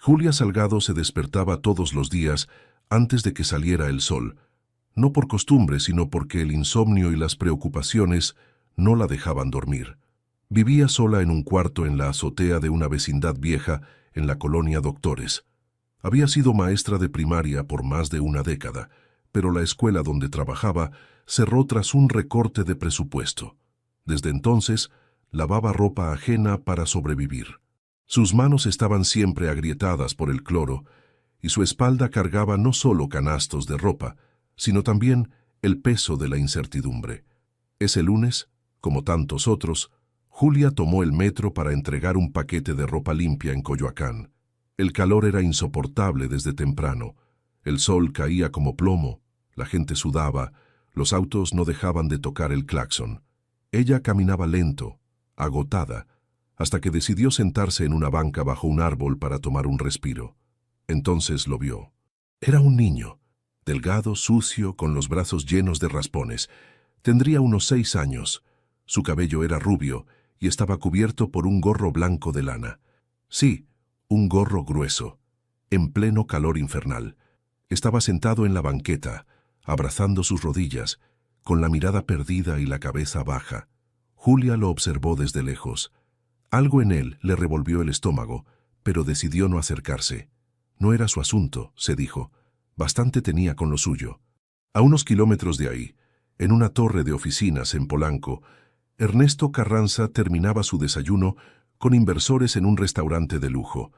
Julia Salgado se despertaba todos los días antes de que saliera el sol, no por costumbre, sino porque el insomnio y las preocupaciones no la dejaban dormir. Vivía sola en un cuarto en la azotea de una vecindad vieja en la colonia Doctores. Había sido maestra de primaria por más de una década, pero la escuela donde trabajaba cerró tras un recorte de presupuesto. Desde entonces, lavaba ropa ajena para sobrevivir. Sus manos estaban siempre agrietadas por el cloro, y su espalda cargaba no solo canastos de ropa, sino también el peso de la incertidumbre. Ese lunes, como tantos otros, Julia tomó el metro para entregar un paquete de ropa limpia en Coyoacán. El calor era insoportable desde temprano. El sol caía como plomo, la gente sudaba, los autos no dejaban de tocar el claxon. Ella caminaba lento, agotada, hasta que decidió sentarse en una banca bajo un árbol para tomar un respiro. Entonces lo vio. Era un niño, delgado, sucio, con los brazos llenos de raspones. Tendría unos 6 años. Su cabello era rubio y estaba cubierto por un gorro blanco de lana. Sí, un gorro grueso, en pleno calor infernal. Estaba sentado en la banqueta, abrazando sus rodillas, con la mirada perdida y la cabeza baja. Julia lo observó desde lejos. Algo en él le revolvió el estómago, pero decidió no acercarse. No era su asunto, se dijo. Bastante tenía con lo suyo. A unos kilómetros de ahí, en una torre de oficinas en Polanco, Ernesto Carranza terminaba su desayuno con inversores en un restaurante de lujo.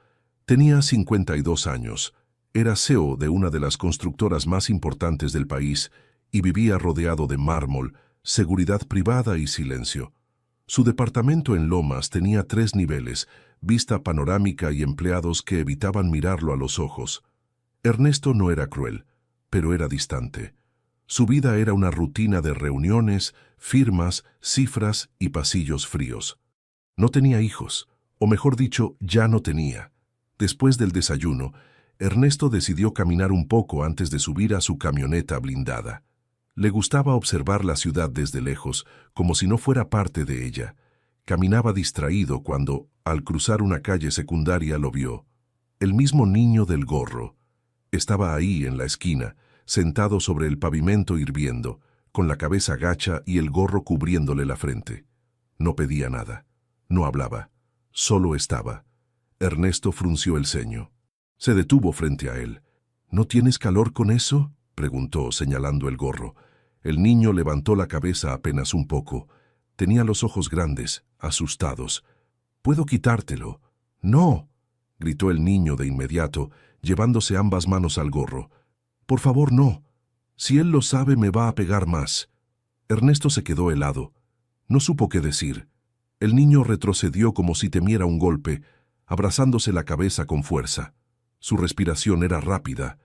Tenía 52 años, era CEO de una de las constructoras más importantes del país y vivía rodeado de mármol, seguridad privada y silencio. Su departamento en Lomas tenía 3 niveles, vista panorámica y empleados que evitaban mirarlo a los ojos. Ernesto no era cruel, pero era distante. Su vida era una rutina de reuniones, firmas, cifras y pasillos fríos. No tenía hijos, o mejor dicho, ya no tenía. Después del desayuno, Ernesto decidió caminar un poco antes de subir a su camioneta blindada. Le gustaba observar la ciudad desde lejos, como si no fuera parte de ella. Caminaba distraído cuando, al cruzar una calle secundaria, lo vio. El mismo niño del gorro. Estaba ahí en la esquina, sentado sobre el pavimento hirviendo, con la cabeza gacha y el gorro cubriéndole la frente. No pedía nada, no hablaba, solo estaba. Ernesto frunció el ceño. Se detuvo frente a él. ¿No tienes calor con eso?, preguntó, señalando el gorro. El niño levantó la cabeza apenas un poco. Tenía los ojos grandes, asustados. «¿Puedo quitártelo?» «No», gritó el niño de inmediato, llevándose ambas manos al gorro. «Por favor, no. Si él lo sabe, me va a pegar más». Ernesto se quedó helado. No supo qué decir. El niño retrocedió como si temiera un golpe, abrazándose la cabeza con fuerza. Su respiración era rápida.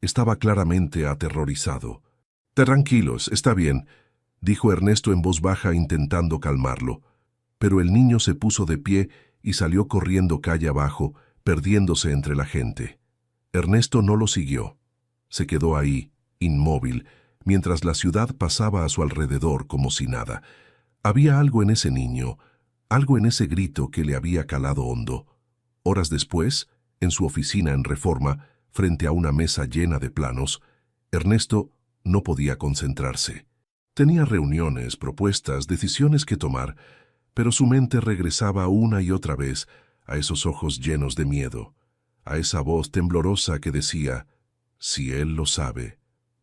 Estaba claramente aterrorizado. «Tranquilos, está bien», dijo Ernesto en voz baja intentando calmarlo. Pero el niño se puso de pie y salió corriendo calle abajo, perdiéndose entre la gente. Ernesto no lo siguió. Se quedó ahí, inmóvil, mientras la ciudad pasaba a su alrededor como si nada. Había algo en ese niño, algo en ese grito que le había calado hondo. Horas después, en su oficina en Reforma, frente a una mesa llena de planos, Ernesto no podía concentrarse. Tenía reuniones, propuestas, decisiones que tomar, pero su mente regresaba una y otra vez a esos ojos llenos de miedo, a esa voz temblorosa que decía: «Si él lo sabe,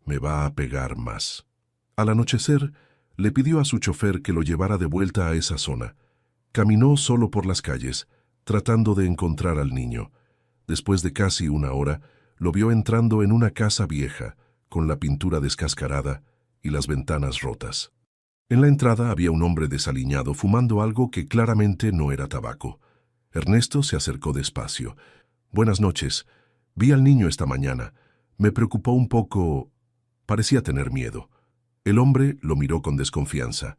me va a pegar más». Al anochecer, le pidió a su chofer que lo llevara de vuelta a esa zona. Caminó solo por las calles, tratando de encontrar al niño. Después de casi una hora, lo vio entrando en una casa vieja, con la pintura descascarada y las ventanas rotas. En la entrada había un hombre desaliñado fumando algo que claramente no era tabaco. Ernesto se acercó despacio. «Buenas noches. Vi al niño esta mañana. Me preocupó un poco. Parecía tener miedo». El hombre lo miró con desconfianza.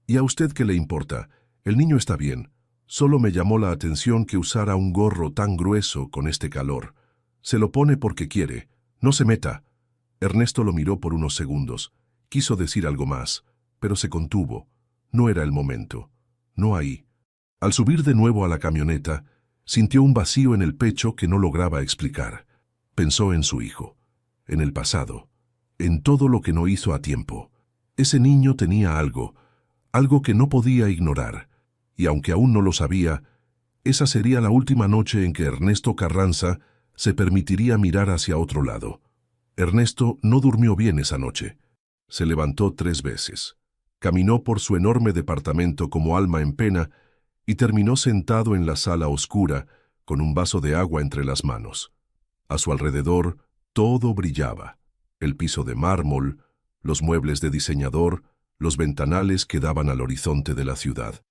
«¿Y a usted qué le importa? El niño está bien. Solo me llamó la atención que usara un gorro tan grueso con este calor. Se lo pone porque quiere. No se meta». Ernesto lo miró por unos segundos. Quiso decir algo más, pero se contuvo. No era el momento. No ahí. Al subir de nuevo a la camioneta, Sintió un vacío en el pecho que no lograba explicar. Pensó en su hijo, en el pasado, en todo lo que no hizo a tiempo. Ese niño tenía algo que no podía ignorar, y aunque aún no lo sabía, esa sería la última noche en que Ernesto Carranza se permitiría mirar hacia otro lado. Ernesto no durmió bien esa noche. Se levantó 3 veces. Caminó por su enorme departamento como alma en pena y terminó sentado en la sala oscura con un vaso de agua entre las manos. A su alrededor todo brillaba. El piso de mármol, los muebles de diseñador, los ventanales que daban al horizonte de la ciudad.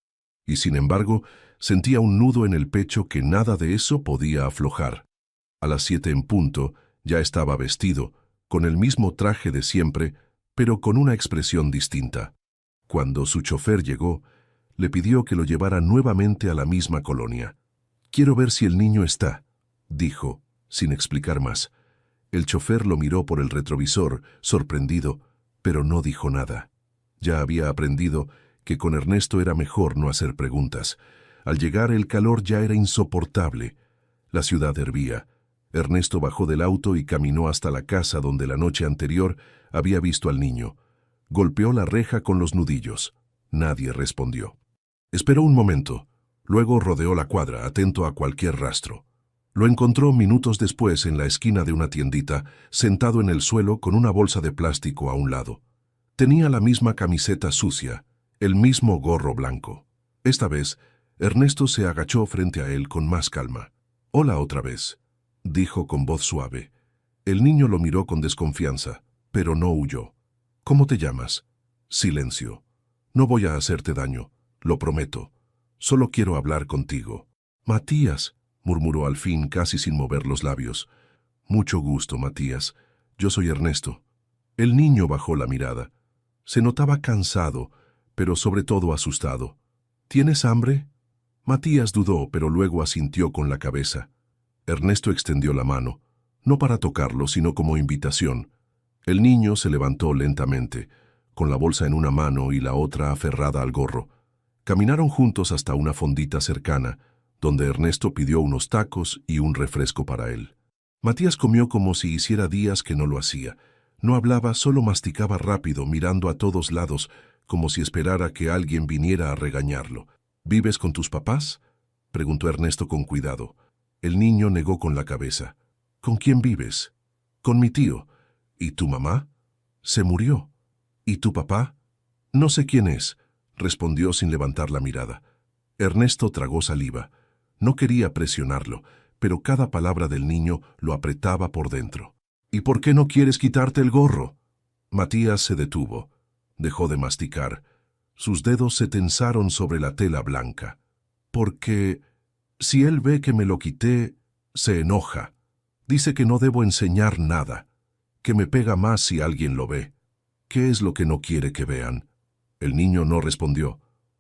Y sin embargo, sentía un nudo en el pecho que nada de eso podía aflojar. A las 7 en punto, ya estaba vestido, con el mismo traje de siempre, pero con una expresión distinta. Cuando su chofer llegó, le pidió que lo llevara nuevamente a la misma colonia. «Quiero ver si el niño está», dijo, sin explicar más. El chofer lo miró por el retrovisor, sorprendido, pero no dijo nada. Ya había aprendido que con Ernesto era mejor no hacer preguntas. Al llegar el calor ya era insoportable. La ciudad hervía. Ernesto bajó del auto y caminó hasta la casa donde la noche anterior había visto al niño. Golpeó la reja con los nudillos. Nadie respondió. Esperó un momento. Luego rodeó la cuadra, atento a cualquier rastro. Lo encontró minutos después en la esquina de una tiendita, sentado en el suelo con una bolsa de plástico a un lado. Tenía la misma camiseta sucia, el mismo gorro blanco. Esta vez, Ernesto se agachó frente a él con más calma. «Hola otra vez», dijo con voz suave. El niño lo miró con desconfianza, pero no huyó. «¿Cómo te llamas?» Silencio. «No voy a hacerte daño, lo prometo. Solo quiero hablar contigo». «Matías», murmuró al fin casi sin mover los labios. «Mucho gusto, Matías. Yo soy Ernesto». El niño bajó la mirada. Se notaba cansado, pero sobre todo asustado. «¿Tienes hambre?» Matías dudó, pero luego asintió con la cabeza. Ernesto extendió la mano, no para tocarlo, sino como invitación. El niño se levantó lentamente, con la bolsa en una mano y la otra aferrada al gorro. Caminaron juntos hasta una fondita cercana, donde Ernesto pidió unos tacos y un refresco para él. Matías comió como si hiciera días que no lo hacía. No hablaba, solo masticaba rápido, mirando a todos lados, como si esperara que alguien viniera a regañarlo. «¿Vives con tus papás?», preguntó Ernesto con cuidado. El niño negó con la cabeza. «¿Con quién vives?» «Con mi tío». «¿Y tu mamá?» «Se murió». «¿Y tu papá?» «No sé quién es», respondió sin levantar la mirada. Ernesto tragó saliva. No quería presionarlo, pero cada palabra del niño lo apretaba por dentro. «¿Y por qué no quieres quitarte el gorro?» Matías se detuvo. Dejó de masticar. Sus dedos se tensaron sobre la tela blanca. «Porque si él ve que me lo quité, se enoja. Dice que no debo enseñar nada, que me pega más si alguien lo ve. ¿Qué es lo que no quiere que vean?» El niño no respondió.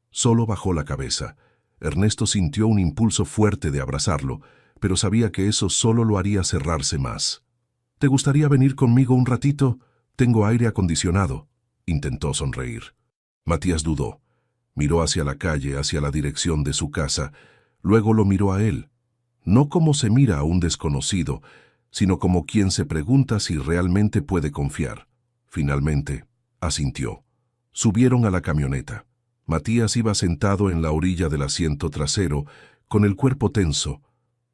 Solo bajó la cabeza. Ernesto sintió un impulso fuerte de abrazarlo, pero sabía que eso solo lo haría cerrarse más. «¿Te gustaría venir conmigo un ratito? Tengo aire acondicionado». Intentó sonreír. Matías dudó. Miró hacia la calle, hacia la dirección de su casa. Luego lo miró a él. No como se mira a un desconocido, sino como quien se pregunta si realmente puede confiar. Finalmente, asintió. Subieron a la camioneta. Matías iba sentado en la orilla del asiento trasero, con el cuerpo tenso,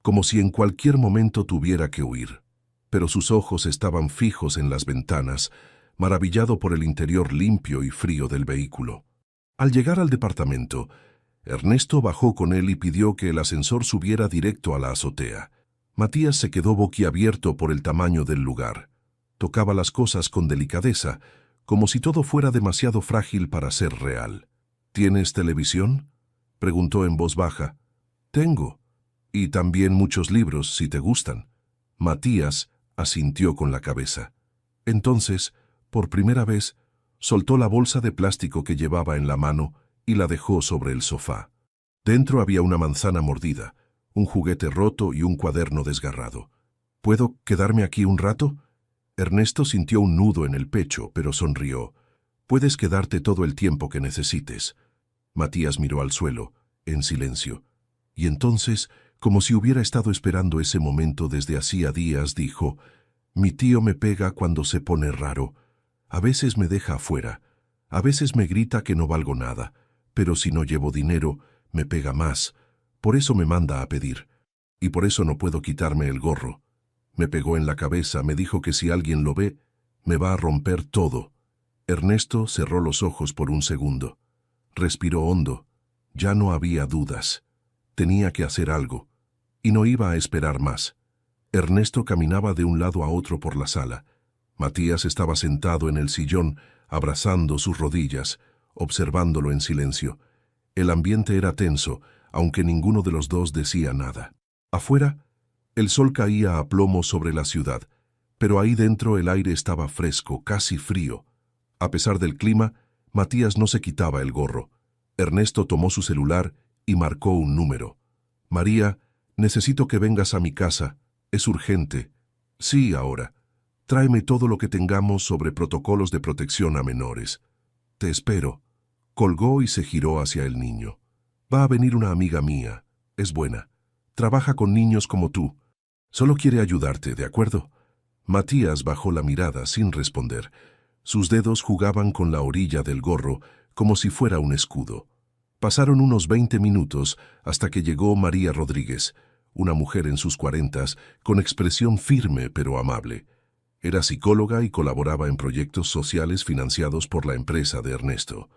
como si en cualquier momento tuviera que huir. Pero sus ojos estaban fijos en las ventanas, maravillado por el interior limpio y frío del vehículo. Al llegar al departamento, Ernesto bajó con él y pidió que el ascensor subiera directo a la azotea. Matías se quedó boquiabierto por el tamaño del lugar. Tocaba las cosas con delicadeza, como si todo fuera demasiado frágil para ser real. «¿Tienes televisión?», preguntó en voz baja. «Tengo. Y también muchos libros, si te gustan». Matías asintió con la cabeza. Entonces, por primera vez, soltó la bolsa de plástico que llevaba en la mano y la dejó sobre el sofá. Dentro había una manzana mordida, un juguete roto y un cuaderno desgarrado. «¿Puedo quedarme aquí un rato?» Ernesto sintió un nudo en el pecho, pero sonrió. «Puedes quedarte todo el tiempo que necesites». Matías miró al suelo, en silencio, y entonces, Como si hubiera estado esperando ese momento desde hacía días, dijo: «Mi tío me pega cuando se pone raro. A veces me deja afuera. A veces me grita que no valgo nada. Pero si no llevo dinero, me pega más. Por eso me manda a pedir. Y por eso no puedo quitarme el gorro. Me pegó en la cabeza, me dijo que si alguien lo ve, me va a romper todo». Ernesto cerró los ojos por un segundo. Respiró hondo. Ya no había dudas. Tenía que hacer algo. Y no iba a esperar más. Ernesto caminaba de un lado a otro por la sala. Matías estaba sentado en el sillón, abrazando sus rodillas, observándolo en silencio. El ambiente era tenso, aunque ninguno de los dos decía nada. Afuera, el sol caía a plomo sobre la ciudad, pero ahí dentro el aire estaba fresco, casi frío. A pesar del clima, Matías no se quitaba el gorro. Ernesto tomó su celular y marcó un número. «María, necesito que vengas a mi casa. Es urgente». «Sí, ahora. Tráeme todo lo que tengamos sobre protocolos de protección a menores». «Te espero». Colgó y se giró hacia el niño. «Va a venir una amiga mía. Es buena. Trabaja con niños como tú. Solo quiere ayudarte, ¿de acuerdo?» Matías bajó la mirada sin responder. Sus dedos jugaban con la orilla del gorro como si fuera un escudo. Pasaron unos 20 minutos hasta que llegó María Rodríguez, una mujer en sus 40, con expresión firme pero amable. Era psicóloga y colaboraba en proyectos sociales financiados por la empresa de Ernesto.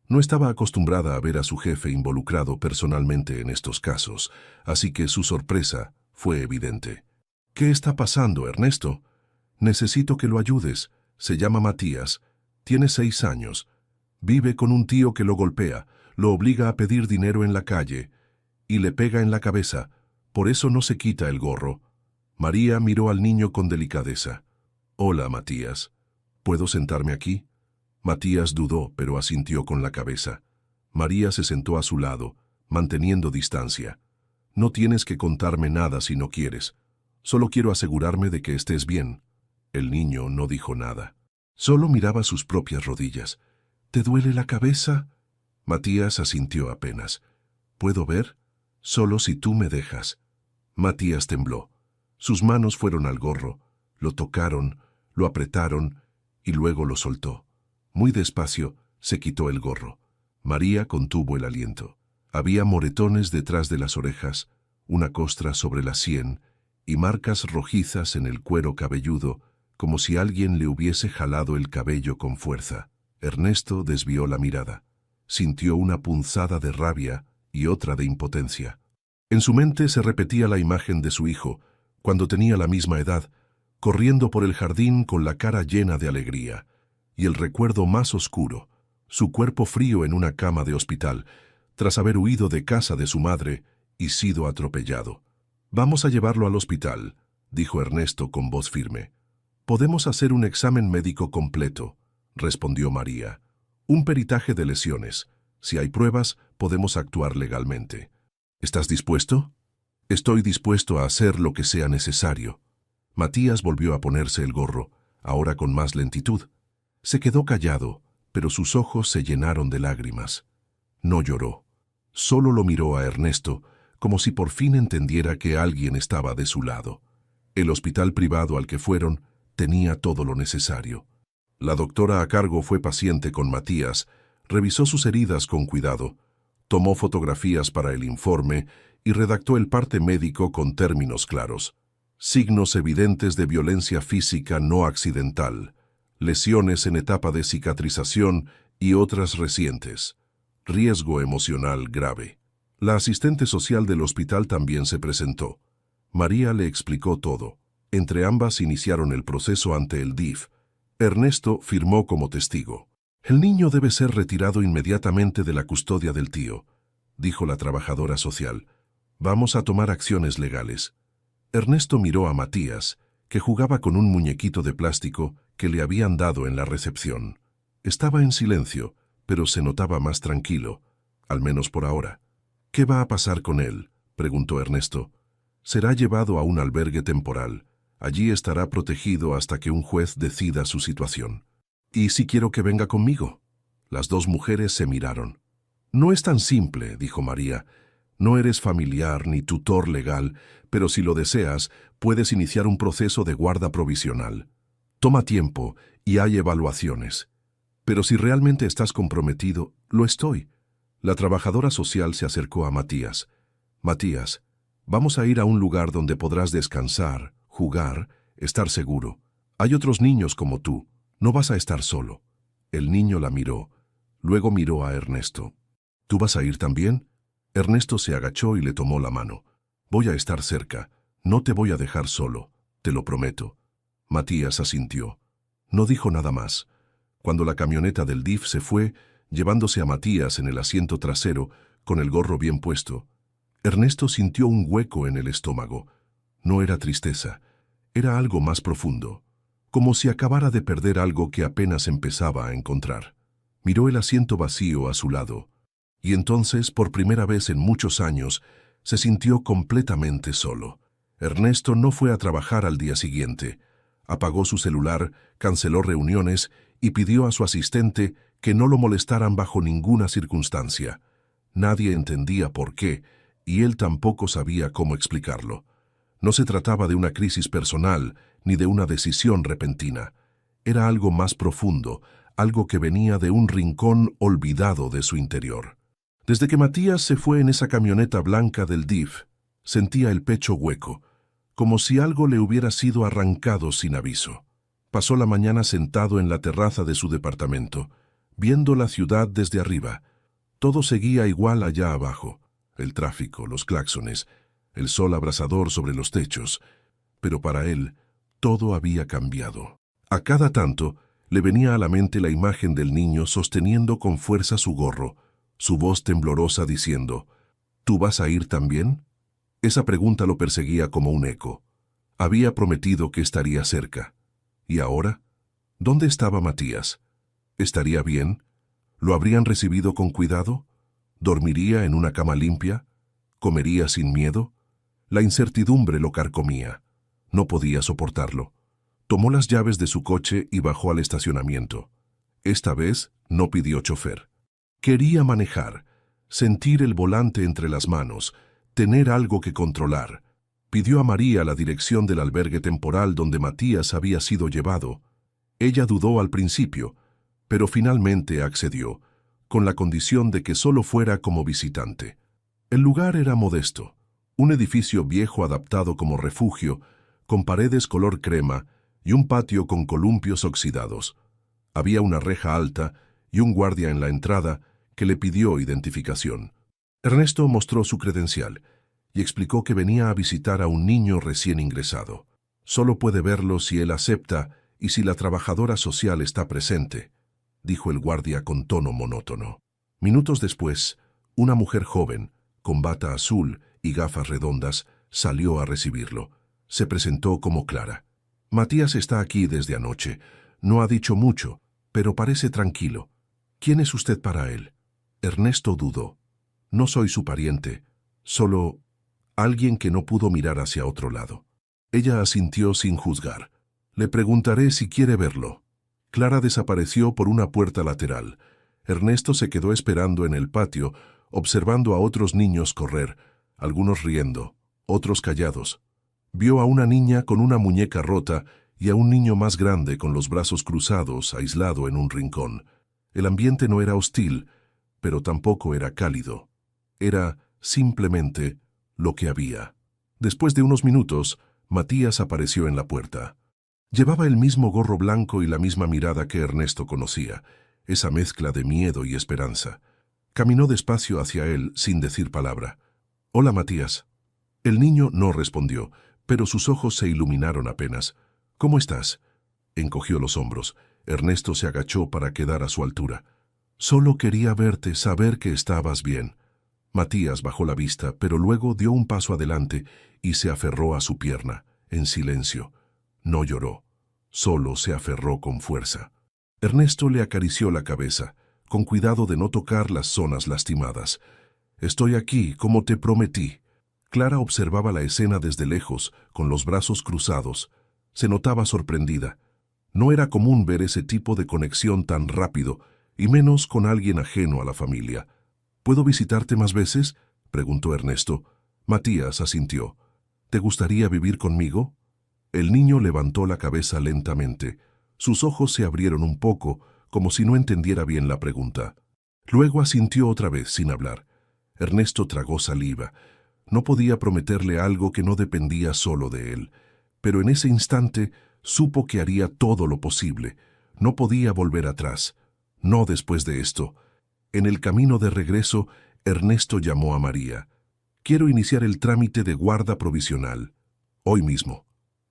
No estaba acostumbrada a ver a su jefe involucrado personalmente en estos casos, así que su sorpresa fue evidente. «¿Qué está pasando, Ernesto? Necesito que lo ayudes. Se llama Matías. Tiene 6 años. Vive con un tío que lo golpea, lo obliga a pedir dinero en la calle y le pega en la cabeza. Por eso no se quita el gorro». María miró al niño con delicadeza. «Hola, Matías. ¿Puedo sentarme aquí?» Matías dudó, pero asintió con la cabeza. María se sentó a su lado, manteniendo distancia. «No tienes que contarme nada si no quieres. Solo quiero asegurarme de que estés bien». El niño no dijo nada. Solo miraba sus propias rodillas. «¿Te duele la cabeza?» Matías asintió apenas. «¿Puedo ver?» «Solo si tú me dejas». Matías tembló. Sus manos fueron al gorro, lo tocaron, lo apretaron y luego lo soltó. Muy despacio se quitó el gorro. María contuvo el aliento. Había moretones detrás de las orejas, una costra sobre la sien y marcas rojizas en el cuero cabelludo, como si alguien le hubiese jalado el cabello con fuerza. Ernesto desvió la mirada. Sintió una punzada de rabia y otra de impotencia. En su mente se repetía la imagen de su hijo, cuando tenía la misma edad, corriendo por el jardín con la cara llena de alegría, y el recuerdo más oscuro, su cuerpo frío en una cama de hospital, tras haber huido de casa de su madre y sido atropellado. «Vamos a llevarlo al hospital», dijo Ernesto con voz firme. «Podemos hacer un examen médico completo», respondió María. «Un peritaje de lesiones. Si hay pruebas, podemos actuar legalmente». «¿Estás dispuesto?» «Estoy dispuesto a hacer lo que sea necesario». Matías volvió a ponerse el gorro, ahora con más lentitud. Se quedó callado, pero sus ojos se llenaron de lágrimas. No lloró. Solo lo miró a Ernesto, como si por fin entendiera que alguien estaba de su lado. El hospital privado al que fueron tenía todo lo necesario. La doctora a cargo fue paciente con Matías, revisó sus heridas con cuidado, tomó fotografías para el informe y redactó el parte médico con términos claros. Signos evidentes de violencia física no accidental, lesiones en etapa de cicatrización y otras recientes. Riesgo emocional grave. La asistente social del hospital también se presentó. María le explicó todo. Entre ambas iniciaron el proceso ante el DIF. Ernesto firmó como testigo. «El niño debe ser retirado inmediatamente de la custodia del tío», dijo la trabajadora social. «Vamos a tomar acciones legales». Ernesto miró a Matías, que jugaba con un muñequito de plástico que le habían dado en la recepción. Estaba en silencio, pero se notaba más tranquilo, al menos por ahora. «¿Qué va a pasar con él?», preguntó Ernesto. «Será llevado a un albergue temporal. Allí estará protegido hasta que un juez decida su situación». «¿Y si quiero que venga conmigo?». Las dos mujeres se miraron. «No es tan simple», dijo María. No eres familiar ni tutor legal, pero si lo deseas, puedes iniciar un proceso de guarda provisional. Toma tiempo y hay evaluaciones. Pero si realmente estás comprometido, lo estoy. La trabajadora social se acercó a Matías. Matías, vamos a ir a un lugar donde podrás descansar, jugar, estar seguro. Hay otros niños como tú. No vas a estar solo. El niño la miró. Luego miró a Ernesto. ¿Tú vas a ir también? Ernesto se agachó y le tomó la mano. Voy a estar cerca. No te voy a dejar solo. Te lo prometo. Matías asintió. No dijo nada más. Cuando la camioneta del DIF se fue, llevándose a Matías en el asiento trasero, con el gorro bien puesto, Ernesto sintió un hueco en el estómago. No era tristeza, era algo más profundo, como si acabara de perder algo que apenas empezaba a encontrar. Miró el asiento vacío a su lado, y entonces, por primera vez en muchos años, se sintió completamente solo. Ernesto no fue a trabajar al día siguiente. Apagó su celular, canceló reuniones y pidió a su asistente que no lo molestaran bajo ninguna circunstancia. Nadie entendía por qué, y él tampoco sabía cómo explicarlo. No se trataba de una crisis personal ni de una decisión repentina. Era algo más profundo, algo que venía de un rincón olvidado de su interior. Desde que Matías se fue en esa camioneta blanca del DIF, sentía el pecho hueco, como si algo le hubiera sido arrancado sin aviso. Pasó la mañana sentado en la terraza de su departamento, viendo la ciudad desde arriba. Todo seguía igual allá abajo. El tráfico, los claxones, el sol abrasador sobre los techos. Pero para él, todo había cambiado. A cada tanto, le venía a la mente la imagen del niño sosteniendo con fuerza su gorro, su voz temblorosa diciendo, ¿tú vas a ir también? Esa pregunta lo perseguía como un eco. Había prometido que estaría cerca. ¿Y ahora? ¿Dónde estaba Matías? ¿Estaría bien? ¿Lo habrían recibido con cuidado? ¿Dormiría en una cama limpia? ¿Comería sin miedo? La incertidumbre lo carcomía. No podía soportarlo. Tomó las llaves de su coche y bajó al estacionamiento. Esta vez no pidió chofer. Quería manejar, sentir el volante entre las manos, tener algo que controlar. Pidió a María la dirección del albergue temporal donde Matías había sido llevado. Ella dudó al principio, pero finalmente accedió, con la condición de que solo fuera como visitante. El lugar era modesto, un edificio viejo adaptado como refugio, con paredes color crema y un patio con columpios oxidados. Había una reja alta y un guardia en la entrada que le pidió identificación. Ernesto mostró su credencial y explicó que venía a visitar a un niño recién ingresado. Solo puede verlo si él acepta y si la trabajadora social está presente, dijo el guardia con tono monótono. Minutos después, una mujer joven, con bata azul y gafas redondas, salió a recibirlo. Se presentó como Clara. Matías está aquí desde anoche. No ha dicho mucho, pero parece tranquilo. ¿Quién es usted para él? Ernesto dudó. No soy su pariente, solo alguien que no pudo mirar hacia otro lado. Ella asintió sin juzgar. Le preguntaré si quiere verlo. Clara desapareció por una puerta lateral. Ernesto se quedó esperando en el patio, observando a otros niños correr, algunos riendo, otros callados. Vio a una niña con una muñeca rota y a un niño más grande con los brazos cruzados, aislado en un rincón. El ambiente no era hostil, pero tampoco era cálido. Era simplemente lo que había. Después de unos minutos, Matías apareció en la puerta. Llevaba el mismo gorro blanco y la misma mirada que Ernesto conocía, esa mezcla de miedo y esperanza. Caminó despacio hacia él sin decir palabra. «Hola, Matías». El niño no respondió, pero sus ojos se iluminaron apenas. «¿Cómo estás?». Encogió los hombros. Ernesto se agachó para quedar a su altura. «Solo quería verte, saber que estabas bien». Matías bajó la vista, pero luego dio un paso adelante y se aferró a su pierna, en silencio. No lloró, solo se aferró con fuerza. Ernesto le acarició la cabeza, con cuidado de no tocar las zonas lastimadas. «Estoy aquí, como te prometí». Clara observaba la escena desde lejos, con los brazos cruzados. Se notaba sorprendida. No era común ver ese tipo de conexión tan rápido, y menos con alguien ajeno a la familia. «¿Puedo visitarte más veces? preguntó Ernesto. Matías asintió. ¿Te gustaría vivir conmigo? El niño levantó la cabeza lentamente. Sus ojos se abrieron un poco, como si no entendiera bien la pregunta. Luego asintió otra vez, sin hablar. Ernesto tragó saliva. No podía prometerle algo que no dependía solo de él. Pero en ese instante supo que haría todo lo posible. No podía volver atrás. No después de esto. En el camino de regreso, Ernesto llamó a María. Quiero iniciar el trámite de guarda provisional. Hoy mismo.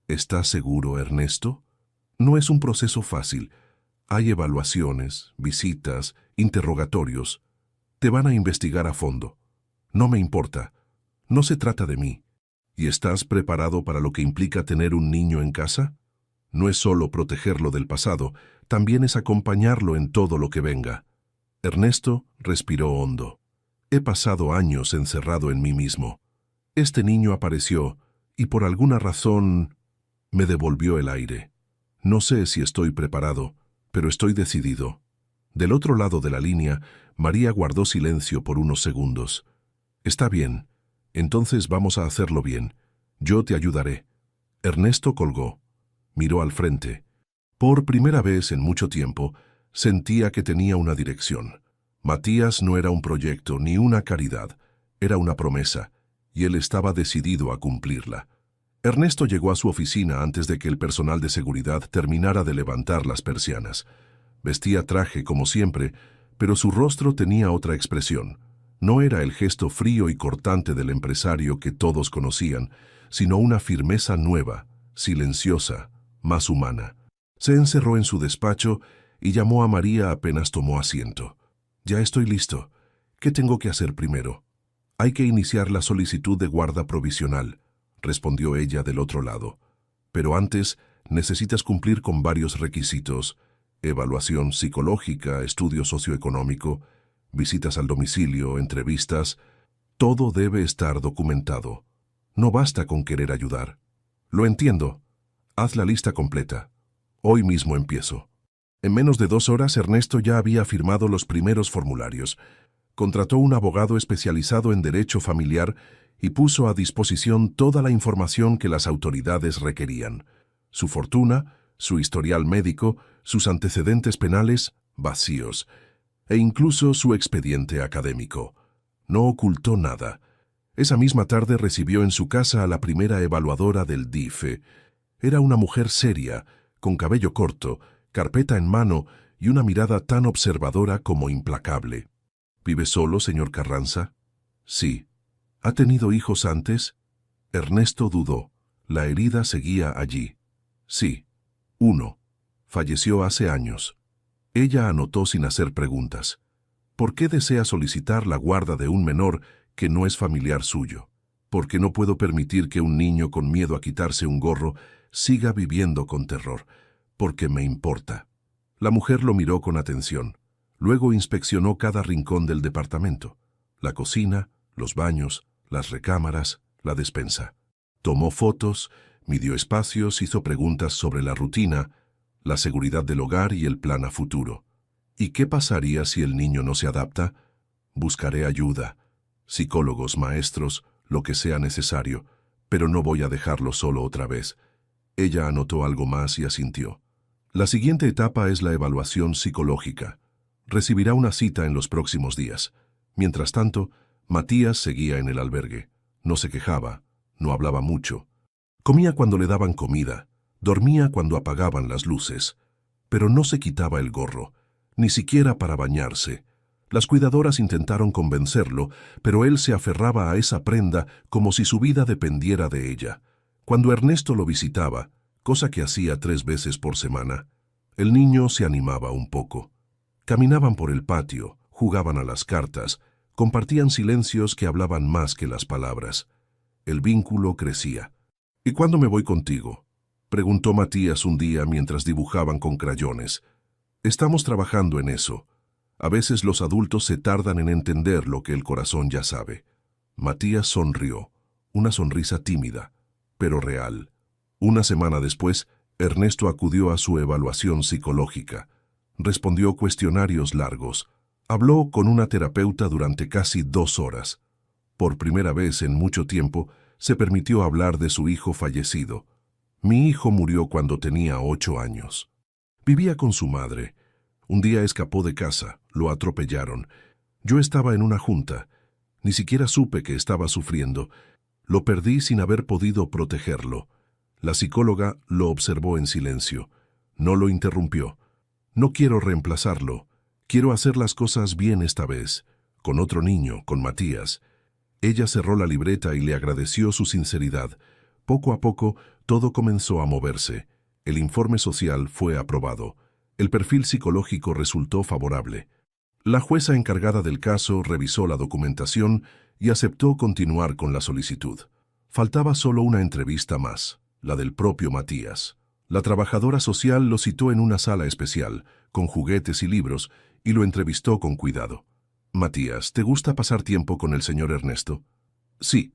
¿Estás seguro, Ernesto? No es un proceso fácil. Hay evaluaciones, visitas, interrogatorios. Te van a investigar a fondo. No me importa. No se trata de mí. ¿Y estás preparado para lo que implica tener un niño en casa? No es solo protegerlo del pasado, también es acompañarlo en todo lo que venga. Ernesto respiró hondo. He pasado años encerrado en mí mismo. Este niño apareció y por alguna razón me devolvió el aire. No sé si estoy preparado, pero estoy decidido. Del otro lado de la línea, María guardó silencio por unos segundos. Está bien, entonces vamos a hacerlo bien. Yo te ayudaré. Ernesto colgó. Miró al frente. Por primera vez en mucho tiempo, sentía que tenía una dirección. Matías no era un proyecto ni una caridad, era una promesa, y él estaba decidido a cumplirla. Ernesto llegó a su oficina antes de que el personal de seguridad terminara de levantar las persianas. Vestía traje como siempre, pero su rostro tenía otra expresión. No era el gesto frío y cortante del empresario que todos conocían, sino una firmeza nueva, silenciosa, más humana. Se encerró en su despacho y llamó a María apenas tomó asiento. Ya estoy listo. ¿Qué tengo que hacer primero? Hay que iniciar la solicitud de guarda provisional, respondió ella del otro lado. Pero antes necesitas cumplir con varios requisitos: evaluación psicológica, estudio socioeconómico, visitas al domicilio, entrevistas. Todo debe estar documentado. No basta con querer ayudar. Lo entiendo. Haz la lista completa. Hoy mismo empiezo. En menos de 2 horas, Ernesto ya había firmado los primeros formularios. Contrató un abogado especializado en derecho familiar y puso a disposición toda la información que las autoridades requerían. Su fortuna, su historial médico, sus antecedentes penales, vacíos, e incluso su expediente académico. No ocultó nada. Esa misma tarde recibió en su casa a la primera evaluadora del DIFE. Era una mujer seria, con cabello corto, carpeta en mano y una mirada tan observadora como implacable. ¿Vive solo, señor Carranza? Sí. ¿Ha tenido hijos antes? Ernesto dudó. La herida seguía allí. Sí. 1. Falleció hace años. Ella anotó sin hacer preguntas. ¿Por qué desea solicitar la guarda de un menor que no es familiar suyo? Porque no puedo permitir que un niño con miedo a quitarse un gorro siga viviendo con terror. Porque me importa. La mujer lo miró con atención. Luego inspeccionó cada rincón del departamento. La cocina, los baños, las recámaras, la despensa. Tomó fotos, midió espacios, hizo preguntas sobre la rutina, la seguridad del hogar y el plan a futuro. ¿Y qué pasaría si el niño no se adapta? Buscaré ayuda, psicólogos, maestros, lo que sea necesario, pero no voy a dejarlo solo otra vez. Ella anotó algo más y asintió. La siguiente etapa es la evaluación psicológica. Recibirá una cita en los próximos días. Mientras tanto, Matías seguía en el albergue. No se quejaba, no hablaba mucho. Comía cuando le daban comida, dormía cuando apagaban las luces. Pero no se quitaba el gorro, ni siquiera para bañarse. Las cuidadoras intentaron convencerlo, pero él se aferraba a esa prenda como si su vida dependiera de ella. Cuando Ernesto lo visitaba, cosa que hacía 3 veces por semana, el niño se animaba un poco. Caminaban por el patio, jugaban a las cartas, compartían silencios que hablaban más que las palabras. El vínculo crecía. ¿Y cuándo me voy contigo?, preguntó Matías un día mientras dibujaban con crayones. Estamos trabajando en eso. A veces los adultos se tardan en entender lo que el corazón ya sabe. Matías sonrió, una sonrisa tímida, pero real. Una semana después, Ernesto acudió a su evaluación psicológica. Respondió cuestionarios largos. Habló con una terapeuta durante casi 2 horas. Por primera vez en mucho tiempo, se permitió hablar de su hijo fallecido. Mi hijo murió cuando tenía 8 años. Vivía con su madre. Un día escapó de casa, lo atropellaron. Yo estaba en una junta. Ni siquiera supe que estaba sufriendo. Lo perdí sin haber podido protegerlo. La psicóloga lo observó en silencio. No lo interrumpió. No quiero reemplazarlo. Quiero hacer las cosas bien esta vez. Con otro niño, con Matías. Ella cerró la libreta y le agradeció su sinceridad. Poco a poco, todo comenzó a moverse. El informe social fue aprobado. El perfil psicológico resultó favorable. La jueza encargada del caso revisó la documentación y aceptó continuar con la solicitud. Faltaba solo una entrevista más, la del propio Matías. La trabajadora social lo citó en una sala especial, con juguetes y libros, y lo entrevistó con cuidado. Matías, ¿te gusta pasar tiempo con el señor Ernesto? Sí.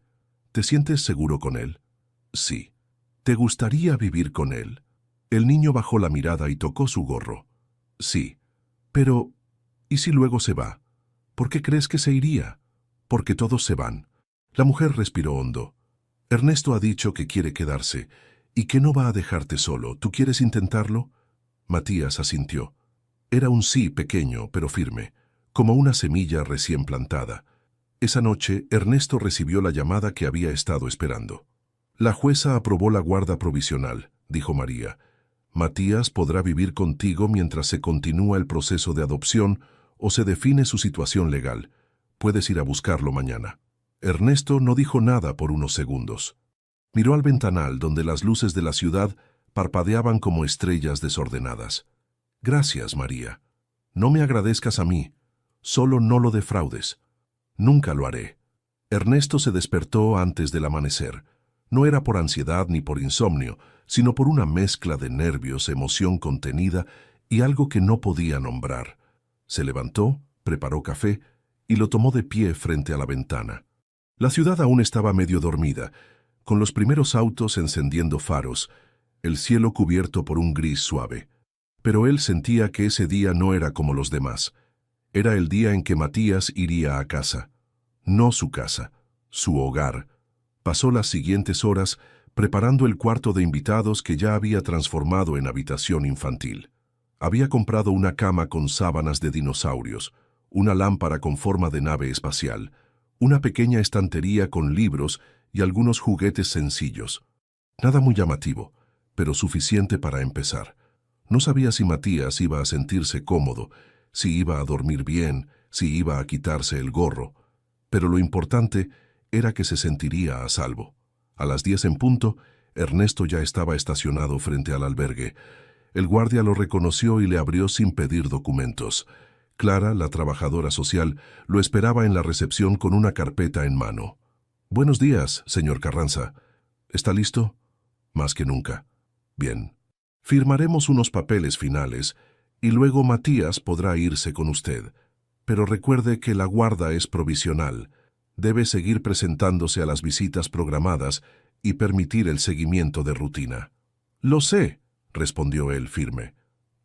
¿Te sientes seguro con él? Sí. ¿Te gustaría vivir con él? El niño bajó la mirada y tocó su gorro. Sí. Pero, ¿y si luego se va? ¿Por qué crees que se iría? Porque todos se van. La mujer respiró hondo. Ernesto ha dicho que quiere quedarse y que no va a dejarte solo. ¿Tú quieres intentarlo? Matías asintió. Era un sí pequeño, pero firme, como una semilla recién plantada. Esa noche, Ernesto recibió la llamada que había estado esperando. La jueza aprobó la guarda provisional, dijo María. Matías podrá vivir contigo mientras se continúa el proceso de adopción o se define su situación legal. Puedes ir a buscarlo mañana. Ernesto no dijo nada por unos segundos. Miró al ventanal donde las luces de la ciudad parpadeaban como estrellas desordenadas. Gracias, María. No me agradezcas a mí. Solo no lo defraudes. Nunca lo haré. Ernesto se despertó antes del amanecer. No era por ansiedad ni por insomnio, sino por una mezcla de nervios, emoción contenida y algo que no podía nombrar. Se levantó, preparó café y lo tomó de pie frente a la ventana. La ciudad aún estaba medio dormida, con los primeros autos encendiendo faros, el cielo cubierto por un gris suave. Pero él sentía que ese día no era como los demás. Era el día en que Matías iría a casa. No su casa, su hogar. Pasó las siguientes horas preparando el cuarto de invitados que ya había transformado en habitación infantil. Había comprado una cama con sábanas de dinosaurios, una lámpara con forma de nave espacial, una pequeña estantería con libros y algunos juguetes sencillos. Nada muy llamativo, pero suficiente para empezar. No sabía si Matías iba a sentirse cómodo, si iba a dormir bien, si iba a quitarse el gorro. Pero lo importante era que se sentiría a salvo. A las 10 en punto, Ernesto ya estaba estacionado frente al albergue. El guardia lo reconoció y le abrió sin pedir documentos. Clara, la trabajadora social, lo esperaba en la recepción con una carpeta en mano. «Buenos días, señor Carranza. ¿Está listo?» «Más que nunca». «Bien. Firmaremos unos papeles finales y luego Matías podrá irse con usted. Pero recuerde que la guarda es provisional. Debe seguir presentándose a las visitas programadas y permitir el seguimiento de rutina». «Lo sé», respondió él firme.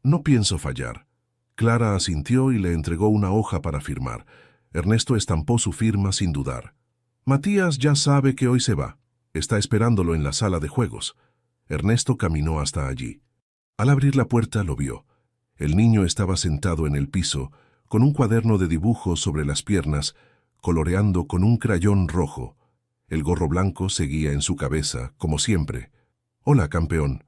«No pienso fallar». Clara asintió y le entregó una hoja para firmar. Ernesto estampó su firma sin dudar. «Matías ya sabe que hoy se va. Está esperándolo en la sala de juegos». Ernesto caminó hasta allí. Al abrir la puerta lo vio. El niño estaba sentado en el piso, con un cuaderno de dibujos sobre las piernas, coloreando con un crayón rojo. El gorro blanco seguía en su cabeza, como siempre. «Hola, campeón».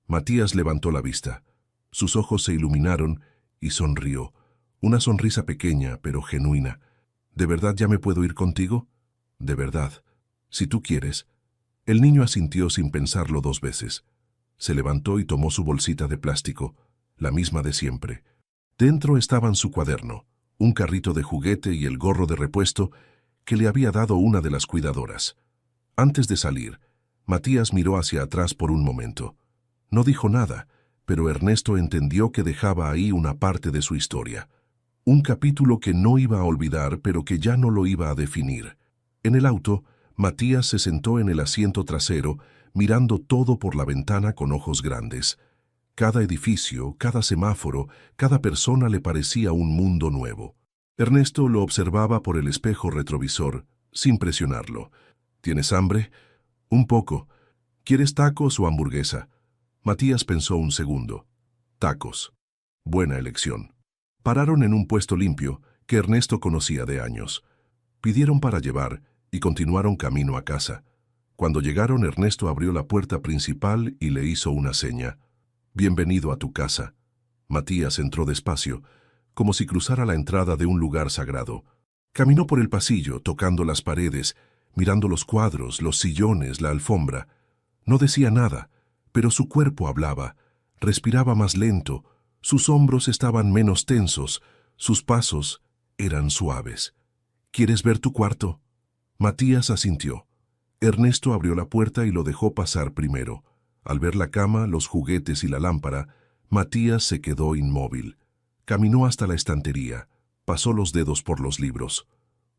Matías levantó la vista. Sus ojos se iluminaron y sonrió. Una sonrisa pequeña, pero genuina. «¿De verdad ya me puedo ir contigo?» «De verdad. Si tú quieres». El niño asintió sin pensarlo 2 veces. Se levantó y tomó su bolsita de plástico, la misma de siempre. Dentro estaban su cuaderno, un carrito de juguete y el gorro de repuesto que le había dado una de las cuidadoras. Antes de salir, Matías miró hacia atrás por un momento. No dijo nada, pero Ernesto entendió que dejaba ahí una parte de su historia. Un capítulo que no iba a olvidar, pero que ya no lo iba a definir. En el auto, Matías se sentó en el asiento trasero, mirando todo por la ventana con ojos grandes. Cada edificio, cada semáforo, cada persona le parecía un mundo nuevo. Ernesto lo observaba por el espejo retrovisor, sin presionarlo. ¿Tienes hambre? Un poco. ¿Quieres tacos o hamburguesa? Matías pensó un segundo. Tacos. Buena elección. Pararon en un puesto limpio que Ernesto conocía de años. Pidieron para llevar y continuaron camino a casa. Cuando llegaron, Ernesto abrió la puerta principal y le hizo una seña. Bienvenido a tu casa. Matías entró despacio, como si cruzara la entrada de un lugar sagrado. Caminó por el pasillo, tocando las paredes, mirando los cuadros, los sillones, la alfombra. No decía nada, pero su cuerpo hablaba. Respiraba más lento, sus hombros estaban menos tensos, sus pasos eran suaves. ¿Quieres ver tu cuarto? Matías asintió. Ernesto abrió la puerta y lo dejó pasar primero. Al ver la cama, los juguetes y la lámpara, Matías se quedó inmóvil. Caminó hasta la estantería, pasó los dedos por los libros.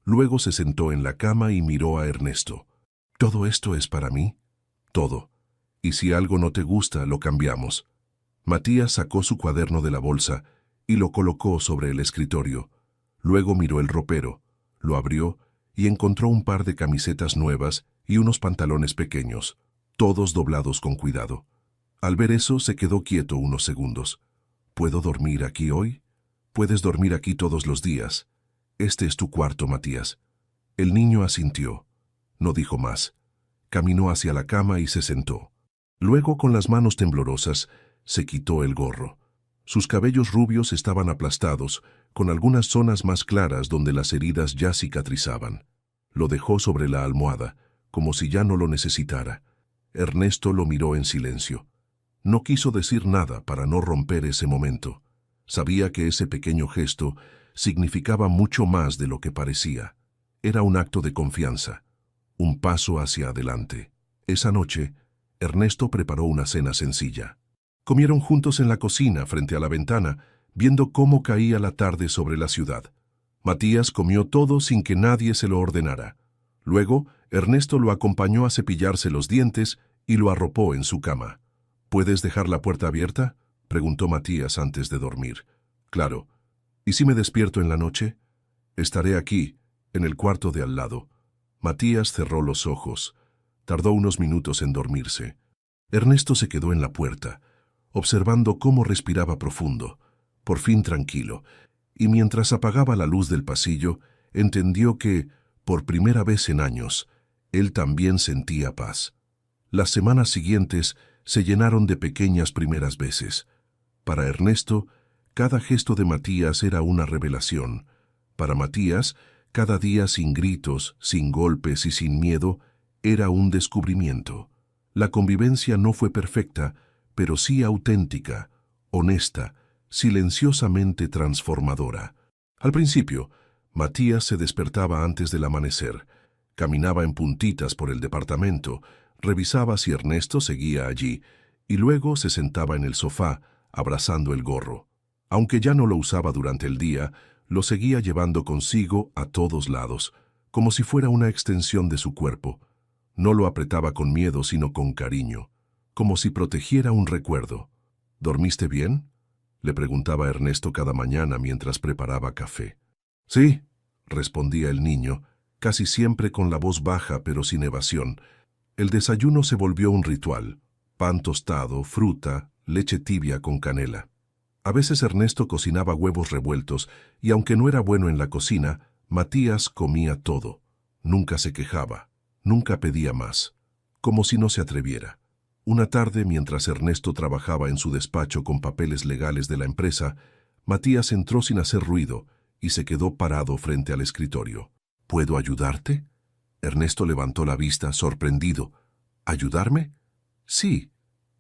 Luego se sentó en la cama y miró a Ernesto. ¿Todo esto es para mí? Todo. Y si algo no te gusta, lo cambiamos. Matías sacó su cuaderno de la bolsa y lo colocó sobre el escritorio. Luego miró el ropero, lo abrió y encontró un par de camisetas nuevas y unos pantalones pequeños, todos doblados con cuidado. Al ver eso, se quedó quieto unos segundos. ¿Puedo dormir aquí hoy? Puedes dormir aquí todos los días. Este es tu cuarto, Matías. El niño asintió. No dijo más. Caminó hacia la cama y se sentó. Luego, con las manos temblorosas, se quitó el gorro. Sus cabellos rubios estaban aplastados, con algunas zonas más claras donde las heridas ya cicatrizaban. Lo dejó sobre la almohada, como si ya no lo necesitara. Ernesto lo miró en silencio. No quiso decir nada para no romper ese momento. Sabía que ese pequeño gesto significaba mucho más de lo que parecía. Era un acto de confianza, un paso hacia adelante. Esa noche, Ernesto preparó una cena sencilla. Comieron juntos en la cocina, frente a la ventana, viendo cómo caía la tarde sobre la ciudad. Matías comió todo sin que nadie se lo ordenara. Luego, Ernesto lo acompañó a cepillarse los dientes y lo arropó en su cama. ¿Puedes dejar la puerta abierta?, preguntó Matías antes de dormir. Claro. ¿Y si me despierto en la noche? Estaré aquí, en el cuarto de al lado. Matías cerró los ojos. Tardó unos minutos en dormirse. Ernesto se quedó en la puerta, observando cómo respiraba profundo, por fin tranquilo, y mientras apagaba la luz del pasillo, entendió que, por primera vez en años, él también sentía paz. Las semanas siguientes se llenaron de pequeñas primeras veces. Para Ernesto, cada gesto de Matías era una revelación. Para Matías, cada día sin gritos, sin golpes y sin miedo, era un descubrimiento. La convivencia no fue perfecta, pero sí auténtica, honesta, silenciosamente transformadora. Al principio, Matías se despertaba antes del amanecer, caminaba en puntitas por el departamento, revisaba si Ernesto seguía allí, y luego se sentaba en el sofá, abrazando el gorro. Aunque ya no lo usaba durante el día, lo seguía llevando consigo a todos lados, como si fuera una extensión de su cuerpo. No lo apretaba con miedo, sino con cariño, como si protegiera un recuerdo. ¿Dormiste bien?, le preguntaba Ernesto cada mañana mientras preparaba café. Sí, respondía el niño, casi siempre con la voz baja pero sin evasión. El desayuno se volvió un ritual: pan tostado, fruta, leche tibia con canela. A veces Ernesto cocinaba huevos revueltos y, aunque no era bueno en la cocina, Matías comía todo. Nunca se quejaba, nunca pedía más, como si no se atreviera. Una tarde, mientras Ernesto trabajaba en su despacho con papeles legales de la empresa, Matías entró sin hacer ruido y se quedó parado frente al escritorio. ¿Puedo ayudarte? Ernesto levantó la vista, sorprendido. ¿Ayudarme? Sí,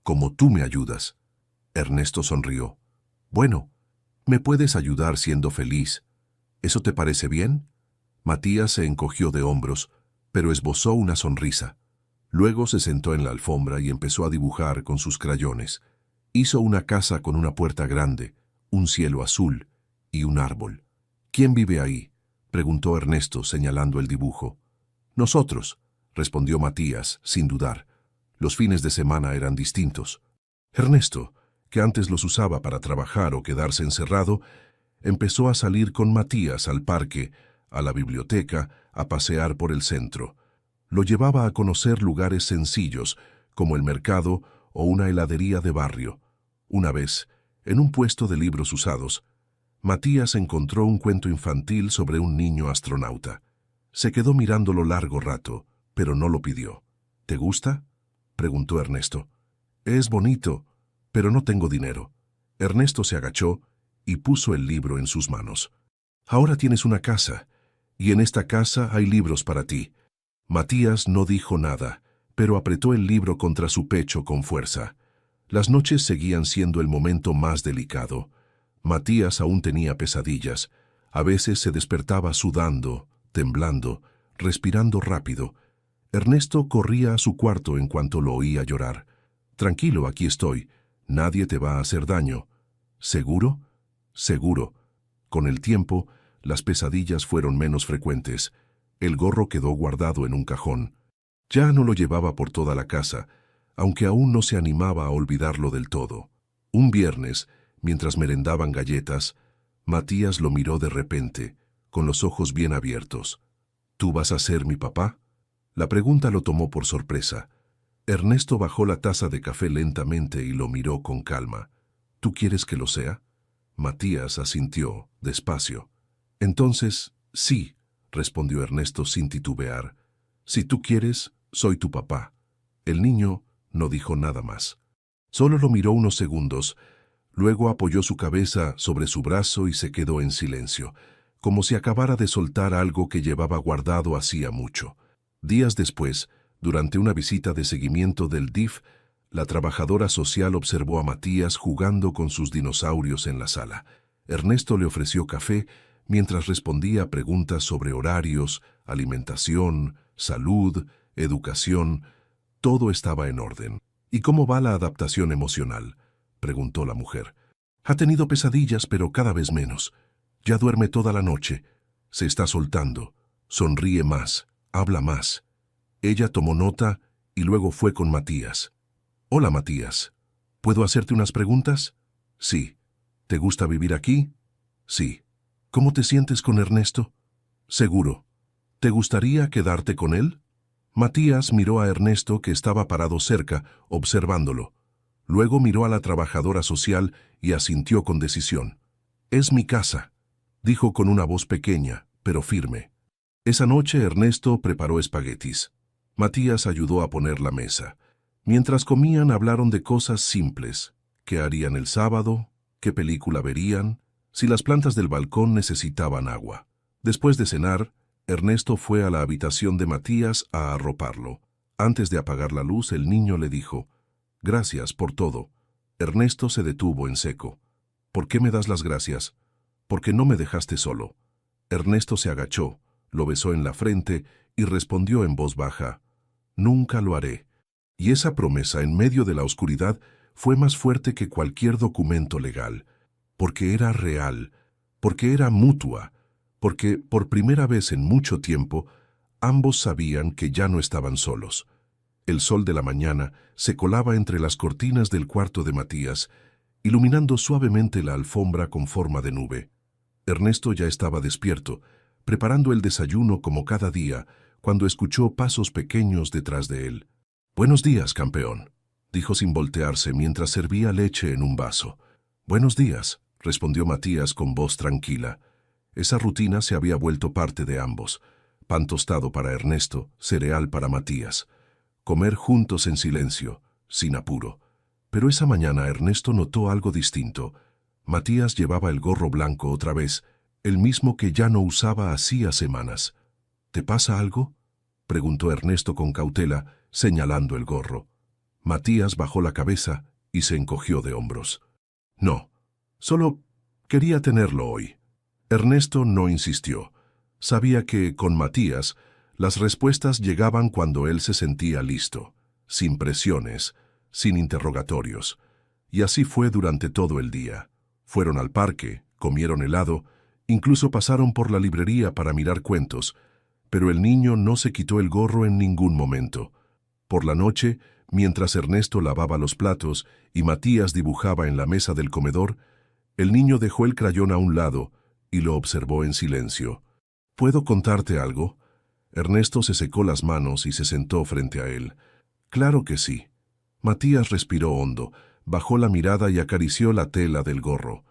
como tú me ayudas. Ernesto sonrió. Bueno, me puedes ayudar siendo feliz. ¿Eso te parece bien? Matías se encogió de hombros, pero esbozó una sonrisa. Luego se sentó en la alfombra y empezó a dibujar con sus crayones. Hizo una casa con una puerta grande, un cielo azul y un árbol. ¿Quién vive ahí?, preguntó Ernesto, señalando el dibujo. Nosotros, respondió Matías, sin dudar. Los fines de semana eran distintos. Ernesto, que antes los usaba para trabajar o quedarse encerrado, empezó a salir con Matías al parque, a la biblioteca, a pasear por el centro. Lo llevaba a conocer lugares sencillos, como el mercado o una heladería de barrio. Una vez, en un puesto de libros usados, Matías encontró un cuento infantil sobre un niño astronauta. Se quedó mirándolo largo rato, pero no lo pidió. ¿Te gusta?, preguntó Ernesto. Es bonito, pero no tengo dinero. Ernesto se agachó y puso el libro en sus manos. Ahora tienes una casa, y en esta casa hay libros para ti. Matías no dijo nada, pero apretó el libro contra su pecho con fuerza. Las noches seguían siendo el momento más delicado. Matías aún tenía pesadillas. A veces se despertaba sudando, temblando, respirando rápido. Ernesto corría a su cuarto en cuanto lo oía llorar. Tranquilo, aquí estoy. Nadie te va a hacer daño. ¿Seguro? Seguro. Con el tiempo, las pesadillas fueron menos frecuentes. El gorro quedó guardado en un cajón. Ya no lo llevaba por toda la casa, aunque aún no se animaba a olvidarlo del todo. Un viernes, mientras merendaban galletas, Matías lo miró de repente, con los ojos bien abiertos. ¿Tú vas a ser mi papá? La pregunta lo tomó por sorpresa. Ernesto bajó la taza de café lentamente y lo miró con calma. ¿Tú quieres que lo sea? Matías asintió, despacio. Entonces, sí, respondió Ernesto sin titubear. Si tú quieres, soy tu papá. El niño no dijo nada más. Solo lo miró unos segundos. Luego apoyó su cabeza sobre su brazo y se quedó en silencio, como si acabara de soltar algo que llevaba guardado hacía mucho. Días después, durante una visita de seguimiento del DIF, la trabajadora social observó a Matías jugando con sus dinosaurios en la sala. Ernesto le ofreció café mientras respondía a preguntas sobre horarios, alimentación, salud, educación. Todo estaba en orden. ¿Y cómo va la adaptación emocional?, preguntó la mujer. Ha tenido pesadillas, pero cada vez menos. Ya duerme toda la noche. Se está soltando. Sonríe más. Habla más. Ella tomó nota y luego fue con Matías. Hola, Matías. ¿Puedo hacerte unas preguntas? Sí. ¿Te gusta vivir aquí? Sí. ¿Cómo te sientes con Ernesto? Seguro. ¿Te gustaría quedarte con él? Matías miró a Ernesto, que estaba parado cerca, observándolo. Luego miró a la trabajadora social y asintió con decisión. Es mi casa, dijo con una voz pequeña, pero firme. Esa noche Ernesto preparó espaguetis. Matías ayudó a poner la mesa. Mientras comían hablaron de cosas simples. ¿Qué harían el sábado? ¿Qué película verían? Si las plantas del balcón necesitaban agua. Después de cenar, Ernesto fue a la habitación de Matías a arroparlo. Antes de apagar la luz, el niño le dijo: «Gracias por todo». Ernesto se detuvo en seco. «¿Por qué me das las gracias?» «Porque no me dejaste solo». Ernesto se agachó, lo besó en la frente y respondió en voz baja: «Nunca lo haré». Y esa promesa en medio de la oscuridad fue más fuerte que cualquier documento legal, porque era real, porque era mutua, porque por primera vez en mucho tiempo ambos sabían que ya no estaban solos. El sol de la mañana se colaba entre las cortinas del cuarto de Matías, iluminando suavemente la alfombra con forma de nube. Ernesto ya estaba despierto, preparando el desayuno como cada día, cuando escuchó pasos pequeños detrás de él. «Buenos días, campeón», dijo sin voltearse mientras servía leche en un vaso. «Buenos días», respondió Matías con voz tranquila. Esa rutina se había vuelto parte de ambos. Pan tostado para Ernesto, cereal para Matías. Comer juntos en silencio, sin apuro. Pero esa mañana Ernesto notó algo distinto. Matías llevaba el gorro blanco otra vez, el mismo que ya no usaba hacía semanas. «¿Te pasa algo?», preguntó Ernesto con cautela, señalando el gorro. Matías bajó la cabeza y se encogió de hombros. «No, solo quería tenerlo hoy». Ernesto no insistió. Sabía que, con Matías, las respuestas llegaban cuando él se sentía listo, sin presiones, sin interrogatorios. Y así fue durante todo el día. Fueron al parque, comieron helado, incluso pasaron por la librería para mirar cuentos, pero el niño no se quitó el gorro en ningún momento. Por la noche, mientras Ernesto lavaba los platos y Matías dibujaba en la mesa del comedor, el niño dejó el crayón a un lado y lo observó en silencio. ¿Puedo contarte algo? Ernesto se secó las manos y se sentó frente a él. Claro que sí. Matías respiró hondo, bajó la mirada y acarició la tela del gorro.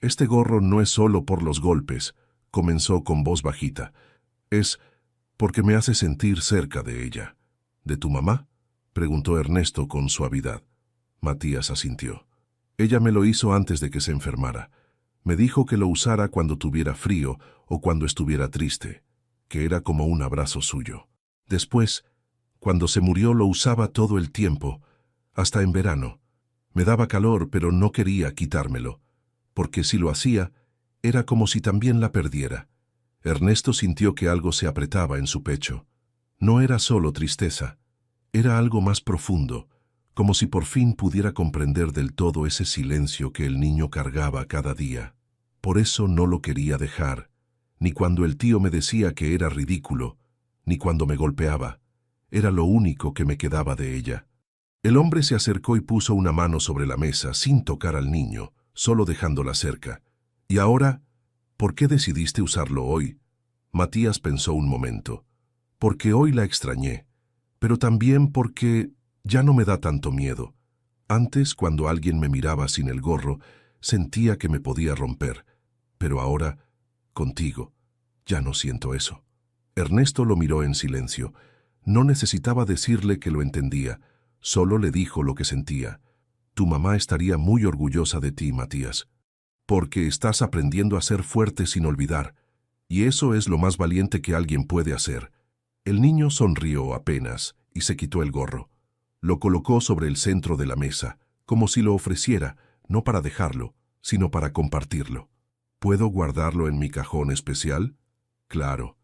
Este gorro no es solo por los golpes, comenzó con voz bajita. Es porque me hace sentir cerca de ella. ¿De tu mamá?, preguntó Ernesto con suavidad. Matías asintió. Ella me lo hizo antes de que se enfermara. Me dijo que lo usara cuando tuviera frío o cuando estuviera triste, que era como un abrazo suyo. Después, cuando se murió, lo usaba todo el tiempo, hasta en verano. Me daba calor, pero no quería quitármelo, porque si lo hacía, era como si también la perdiera. Ernesto sintió que algo se apretaba en su pecho. No era solo tristeza, era algo más profundo, como si por fin pudiera comprender del todo ese silencio que el niño cargaba cada día. Por eso no lo quería dejar, ni cuando el tío me decía que era ridículo, ni cuando me golpeaba. Era lo único que me quedaba de ella. El hombre se acercó y puso una mano sobre la mesa, sin tocar al niño, solo dejándola cerca. ¿Y ahora? ¿Por qué decidiste usarlo hoy? Matías pensó un momento. Porque hoy la extrañé, pero también porque ya no me da tanto miedo. Antes, cuando alguien me miraba sin el gorro, sentía que me podía romper. Pero ahora, contigo, ya no siento eso. Ernesto lo miró en silencio. No necesitaba decirle que lo entendía, solo le dijo lo que sentía. Tu mamá estaría muy orgullosa de ti, Matías, porque estás aprendiendo a ser fuerte sin olvidar, y eso es lo más valiente que alguien puede hacer. El niño sonrió apenas y se quitó el gorro. Lo colocó sobre el centro de la mesa, como si lo ofreciera, no para dejarlo, sino para compartirlo. ¿Puedo guardarlo en mi cajón especial? Claro,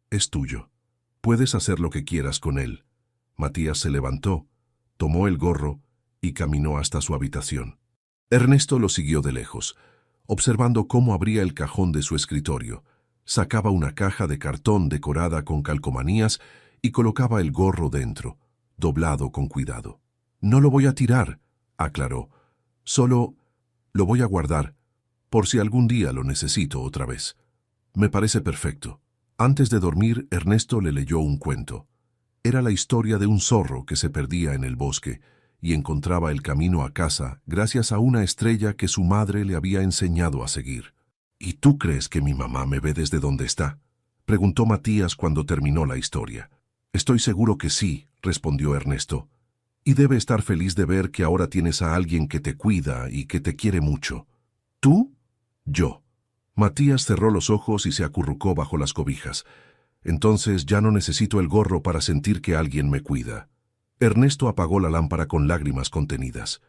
es tuyo. Puedes hacer lo que quieras con él. Matías se levantó, tomó el gorro y caminó hasta su habitación. Ernesto lo siguió de lejos, observando cómo abría el cajón de su escritorio. Sacaba una caja de cartón decorada con calcomanías y colocaba el gorro dentro, doblado con cuidado. No lo voy a tirar, aclaró. Solo lo voy a guardar, por si algún día lo necesito otra vez. Me parece perfecto. Antes de dormir, Ernesto le leyó un cuento. Era la historia de un zorro que se perdía en el bosque y encontraba el camino a casa gracias a una estrella que su madre le había enseñado a seguir. ¿Y tú crees que mi mamá me ve desde donde está?, preguntó Matías cuando terminó la historia. Estoy seguro que sí, respondió Ernesto. Y debe estar feliz de ver que ahora tienes a alguien que te cuida y que te quiere mucho. ¿Tú? Yo. Matías cerró los ojos y se acurrucó bajo las cobijas. Entonces ya no necesito el gorro para sentir que alguien me cuida. Ernesto apagó la lámpara con lágrimas contenidas.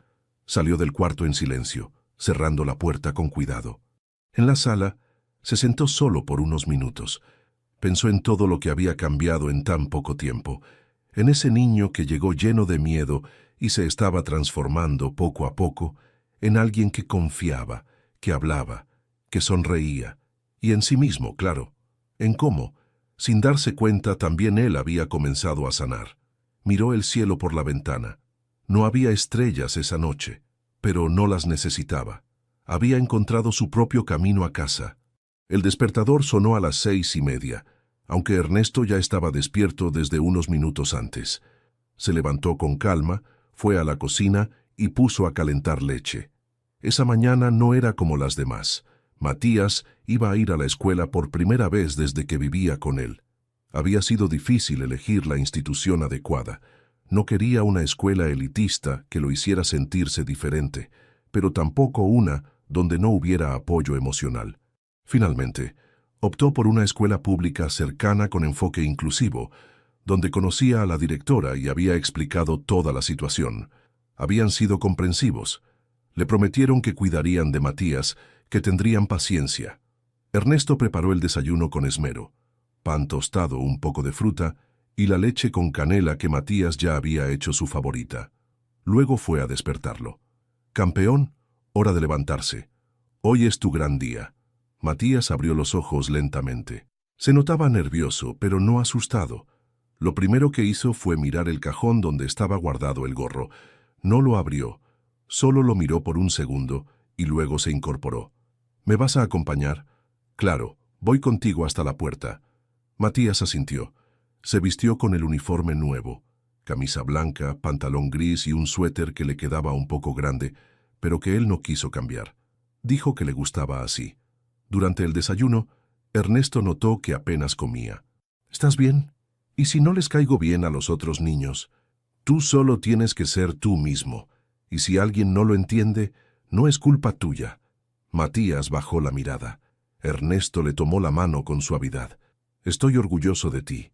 Salió del cuarto en silencio, cerrando la puerta con cuidado. En la sala, se sentó solo por unos minutos. Pensó en todo lo que había cambiado en tan poco tiempo, en ese niño que llegó lleno de miedo y se estaba transformando poco a poco en alguien que confiaba, que hablaba, que sonreía, y en sí mismo, claro, en cómo, sin darse cuenta, también él había comenzado a sanar. Miró el cielo por la ventana. No había estrellas esa noche, pero no las necesitaba. Había encontrado su propio camino a casa. El despertador sonó a las 6:30, aunque Ernesto ya estaba despierto desde unos minutos antes. Se levantó con calma, fue a la cocina y puso a calentar leche. Esa mañana no era como las demás. Matías iba a ir a la escuela por primera vez desde que vivía con él. Había sido difícil elegir la institución adecuada. No quería una escuela elitista que lo hiciera sentirse diferente, pero tampoco una donde no hubiera apoyo emocional. Finalmente, optó por una escuela pública cercana con enfoque inclusivo, donde conocía a la directora y había explicado toda la situación. Habían sido comprensivos. Le prometieron que cuidarían de Matías, que tendrían paciencia. Ernesto preparó el desayuno con esmero. Pan tostado, un poco de fruta y la leche con canela que Matías ya había hecho su favorita. Luego fue a despertarlo. «Campeón, hora de levantarse. Hoy es tu gran día». Matías abrió los ojos lentamente. Se notaba nervioso, pero no asustado. Lo primero que hizo fue mirar el cajón donde estaba guardado el gorro. No lo abrió, solo lo miró por un segundo y luego se incorporó. «¿Me vas a acompañar?» «Claro, voy contigo hasta la puerta». Matías asintió. Se vistió con el uniforme nuevo, camisa blanca, pantalón gris y un suéter que le quedaba un poco grande, pero que él no quiso cambiar. Dijo que le gustaba así. Durante el desayuno, Ernesto notó que apenas comía. ¿Estás bien? ¿Y si no les caigo bien a los otros niños? Tú solo tienes que ser tú mismo, y si alguien no lo entiende, no es culpa tuya. Matías bajó la mirada. Ernesto le tomó la mano con suavidad. Estoy orgulloso de ti.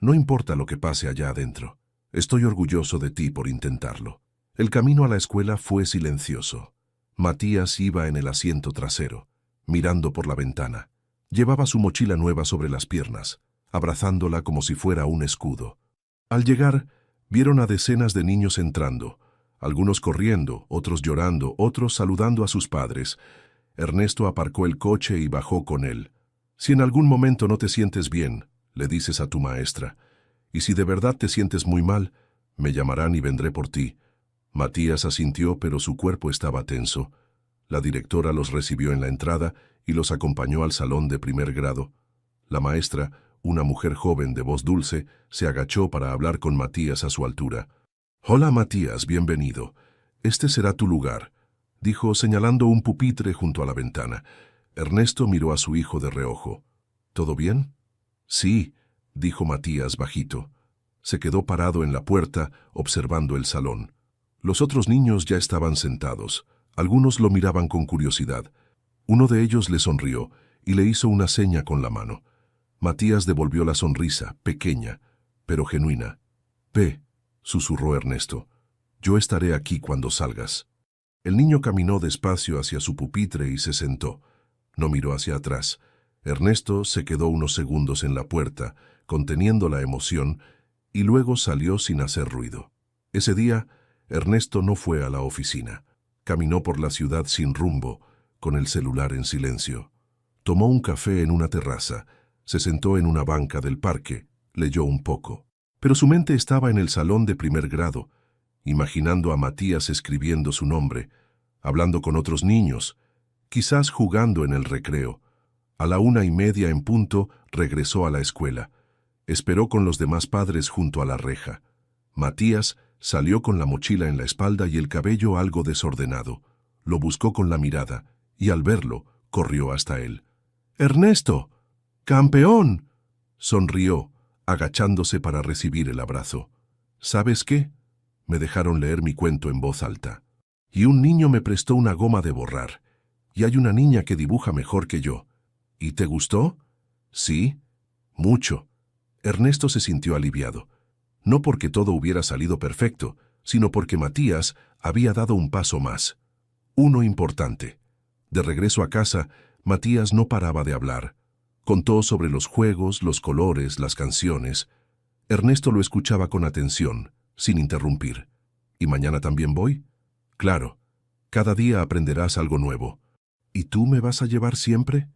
No importa lo que pase allá adentro. Estoy orgulloso de ti por intentarlo. El camino a la escuela fue silencioso. Matías iba en el asiento trasero, mirando por la ventana. Llevaba su mochila nueva sobre las piernas, abrazándola como si fuera un escudo. Al llegar, vieron a decenas de niños entrando, algunos corriendo, otros llorando, otros saludando a sus padres. Ernesto aparcó el coche y bajó con él. Si en algún momento no te sientes bien, le dices a tu maestra. Y si de verdad te sientes muy mal, me llamarán y vendré por ti. Matías asintió, pero su cuerpo estaba tenso. La directora los recibió en la entrada y los acompañó al salón de primer grado. La maestra, una mujer joven de voz dulce, se agachó para hablar con Matías a su altura. «Hola, Matías, bienvenido. Este será tu lugar», dijo señalando un pupitre junto a la ventana. Ernesto miró a su hijo de reojo. «¿Todo bien?» «Sí», dijo Matías bajito. Se quedó parado en la puerta, observando el salón. Los otros niños ya estaban sentados. Algunos lo miraban con curiosidad. Uno de ellos le sonrió y le hizo una seña con la mano. Matías devolvió la sonrisa, pequeña, pero genuina. «Ve», susurró Ernesto. «Yo estaré aquí cuando salgas». El niño caminó despacio hacia su pupitre y se sentó. No miró hacia atrás. Ernesto se quedó unos segundos en la puerta, conteniendo la emoción, y luego salió sin hacer ruido. Ese día, Ernesto no fue a la oficina. Caminó por la ciudad sin rumbo, con el celular en silencio. Tomó un café en una terraza, se sentó en una banca del parque, leyó un poco. Pero su mente estaba en el salón de primer grado, imaginando a Matías escribiendo su nombre, hablando con otros niños, quizás jugando en el recreo. A la 1:30 en punto regresó a la escuela. Esperó con los demás padres junto a la reja. Matías salió con la mochila en la espalda y el cabello algo desordenado. Lo buscó con la mirada y al verlo corrió hasta él. «¡Ernesto! ¡Campeón!», sonrió, agachándose para recibir el abrazo. «¿Sabes qué? Me dejaron leer mi cuento en voz alta. Y un niño me prestó una goma de borrar. Y hay una niña que dibuja mejor que yo. ¿Y te gustó?». «Sí, mucho». Ernesto se sintió aliviado. No porque todo hubiera salido perfecto, sino porque Matías había dado un paso más. Uno importante. De regreso a casa, Matías no paraba de hablar. Contó sobre los juegos, los colores, las canciones. Ernesto lo escuchaba con atención, sin interrumpir. «¿Y mañana también voy?». «Claro. Cada día aprenderás algo nuevo». «¿Y tú me vas a llevar siempre?».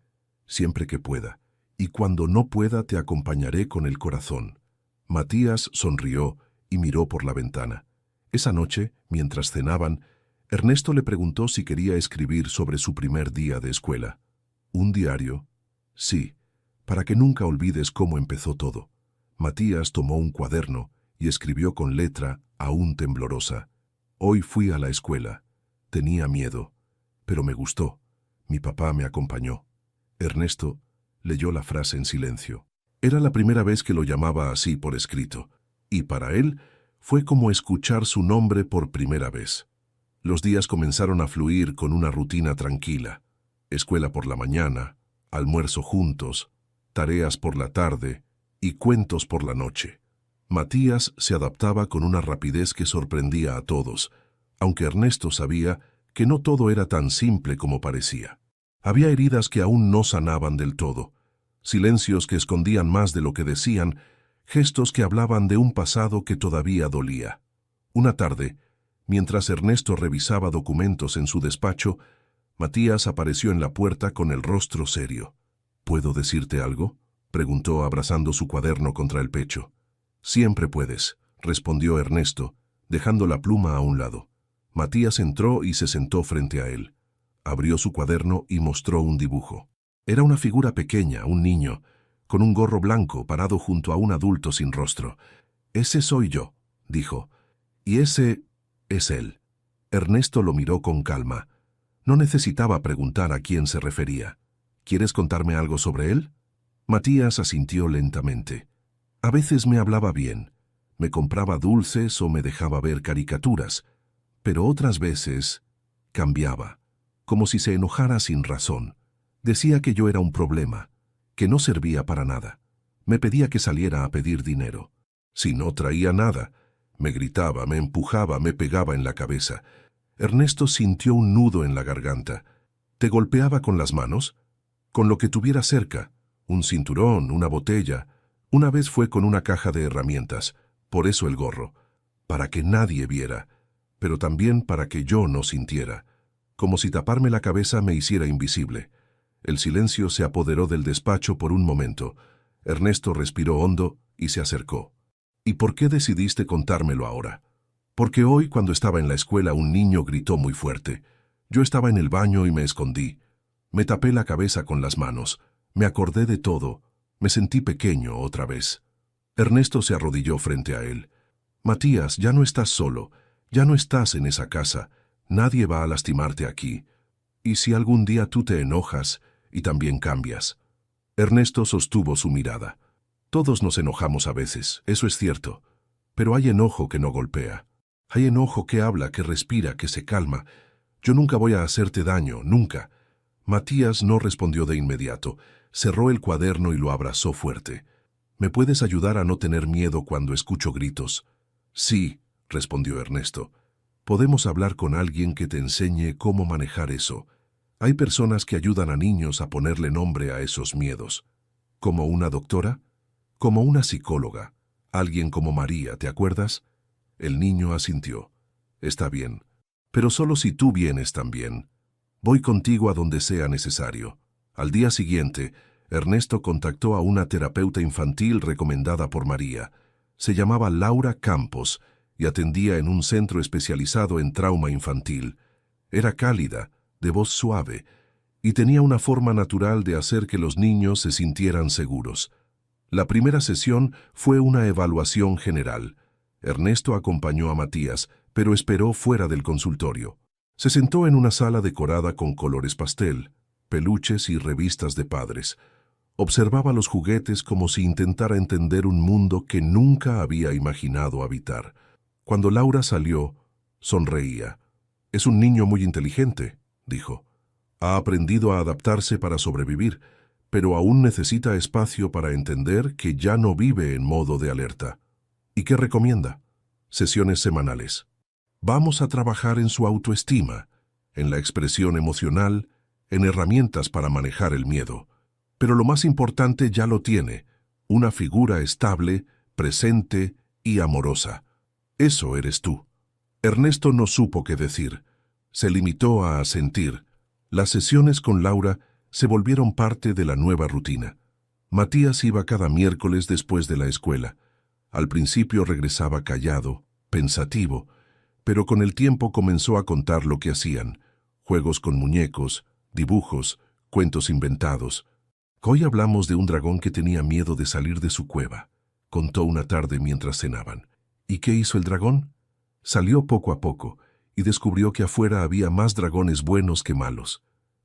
«Siempre que pueda. Y cuando no pueda te acompañaré con el corazón». Matías sonrió y miró por la ventana. Esa noche, mientras cenaban, Ernesto le preguntó si quería escribir sobre su primer día de escuela. «¿Un diario?». «Sí, para que nunca olvides cómo empezó todo». Matías tomó un cuaderno y escribió con letra aún temblorosa. «Hoy fui a la escuela. Tenía miedo, pero me gustó. Mi papá me acompañó». Ernesto leyó la frase en silencio. Era la primera vez que lo llamaba así por escrito, y para él fue como escuchar su nombre por primera vez. Los días comenzaron a fluir con una rutina tranquila. Escuela por la mañana, almuerzo juntos, tareas por la tarde y cuentos por la noche. Matías se adaptaba con una rapidez que sorprendía a todos, aunque Ernesto sabía que no todo era tan simple como parecía. Había heridas que aún no sanaban del todo, silencios que escondían más de lo que decían, gestos que hablaban de un pasado que todavía dolía. Una tarde, mientras Ernesto revisaba documentos en su despacho, Matías apareció en la puerta con el rostro serio. «¿Puedo decirte algo?», preguntó abrazando su cuaderno contra el pecho. «Siempre puedes», respondió Ernesto, dejando la pluma a un lado. Matías entró y se sentó frente a él. Abrió su cuaderno y mostró un dibujo. Era una figura pequeña, un niño, con un gorro blanco parado junto a un adulto sin rostro. «Ese soy yo», dijo. «Y ese es él». Ernesto lo miró con calma. No necesitaba preguntar a quién se refería. «¿Quieres contarme algo sobre él?» Matías asintió lentamente. A veces me hablaba bien, me compraba dulces o me dejaba ver caricaturas, pero otras veces cambiaba, como si se enojara sin razón. Decía que yo era un problema, que no servía para nada. Me pedía que saliera a pedir dinero. Si no traía nada, me gritaba, me empujaba, me pegaba en la cabeza. Ernesto sintió un nudo en la garganta. ¿Te golpeaba con las manos? Con lo que tuviera cerca, un cinturón, una botella. Una vez fue con una caja de herramientas, por eso el gorro, para que nadie viera, pero también para que yo no sintiera, como si taparme la cabeza me hiciera invisible. El silencio se apoderó del despacho por un momento. Ernesto respiró hondo y se acercó. «¿Y por qué decidiste contármelo ahora?» «Porque hoy, cuando estaba en la escuela, un niño gritó muy fuerte. Yo estaba en el baño y me escondí. Me tapé la cabeza con las manos. Me acordé de todo. Me sentí pequeño otra vez». Ernesto se arrodilló frente a él. «Matías, ya no estás solo. Ya no estás en esa casa. Nadie va a lastimarte aquí. ¿Y si algún día tú te enojas y también cambias?» Ernesto sostuvo su mirada. «Todos nos enojamos a veces, eso es cierto. Pero hay enojo que no golpea. Hay enojo que habla, que respira, que se calma. Yo nunca voy a hacerte daño, nunca». Matías no respondió de inmediato. Cerró el cuaderno y lo abrazó fuerte. «¿Me puedes ayudar a no tener miedo cuando escucho gritos?» «Sí», respondió Ernesto. «Podemos hablar con alguien que te enseñe cómo manejar eso. Hay personas que ayudan a niños a ponerle nombre a esos miedos. ¿Como una doctora? Como una psicóloga. Alguien como María, ¿te acuerdas?» El niño asintió. «Está bien, pero solo si tú vienes también. Voy contigo a donde sea necesario». Al día siguiente, Ernesto contactó a una terapeuta infantil recomendada por María. Se llamaba Laura Campos y atendía en un centro especializado en trauma infantil. Era cálida, de voz suave, y tenía una forma natural de hacer que los niños se sintieran seguros. La primera sesión fue una evaluación general. Ernesto acompañó a Matías, pero esperó fuera del consultorio. Se sentó en una sala decorada con colores pastel, peluches y revistas de padres. Observaba los juguetes como si intentara entender un mundo que nunca había imaginado habitar. Cuando Laura salió, sonreía. «Es un niño muy inteligente», dijo. «Ha aprendido a adaptarse para sobrevivir, pero aún necesita espacio para entender que ya no vive en modo de alerta». «¿Y qué recomienda?» «Sesiones semanales. Vamos a trabajar en su autoestima, en la expresión emocional, en herramientas para manejar el miedo. Pero lo más importante ya lo tiene, una figura estable, presente y amorosa. Eso eres tú». Ernesto no supo qué decir. Se limitó a asentir. Las sesiones con Laura se volvieron parte de la nueva rutina. Matías iba cada miércoles después de la escuela. Al principio regresaba callado, pensativo, pero con el tiempo comenzó a contar lo que hacían: juegos con muñecos, dibujos, cuentos inventados. «Hoy hablamos de un dragón que tenía miedo de salir de su cueva», contó una tarde mientras cenaban. «¿Y qué hizo el dragón? Salió poco a poco y descubrió que afuera había más dragones buenos que malos».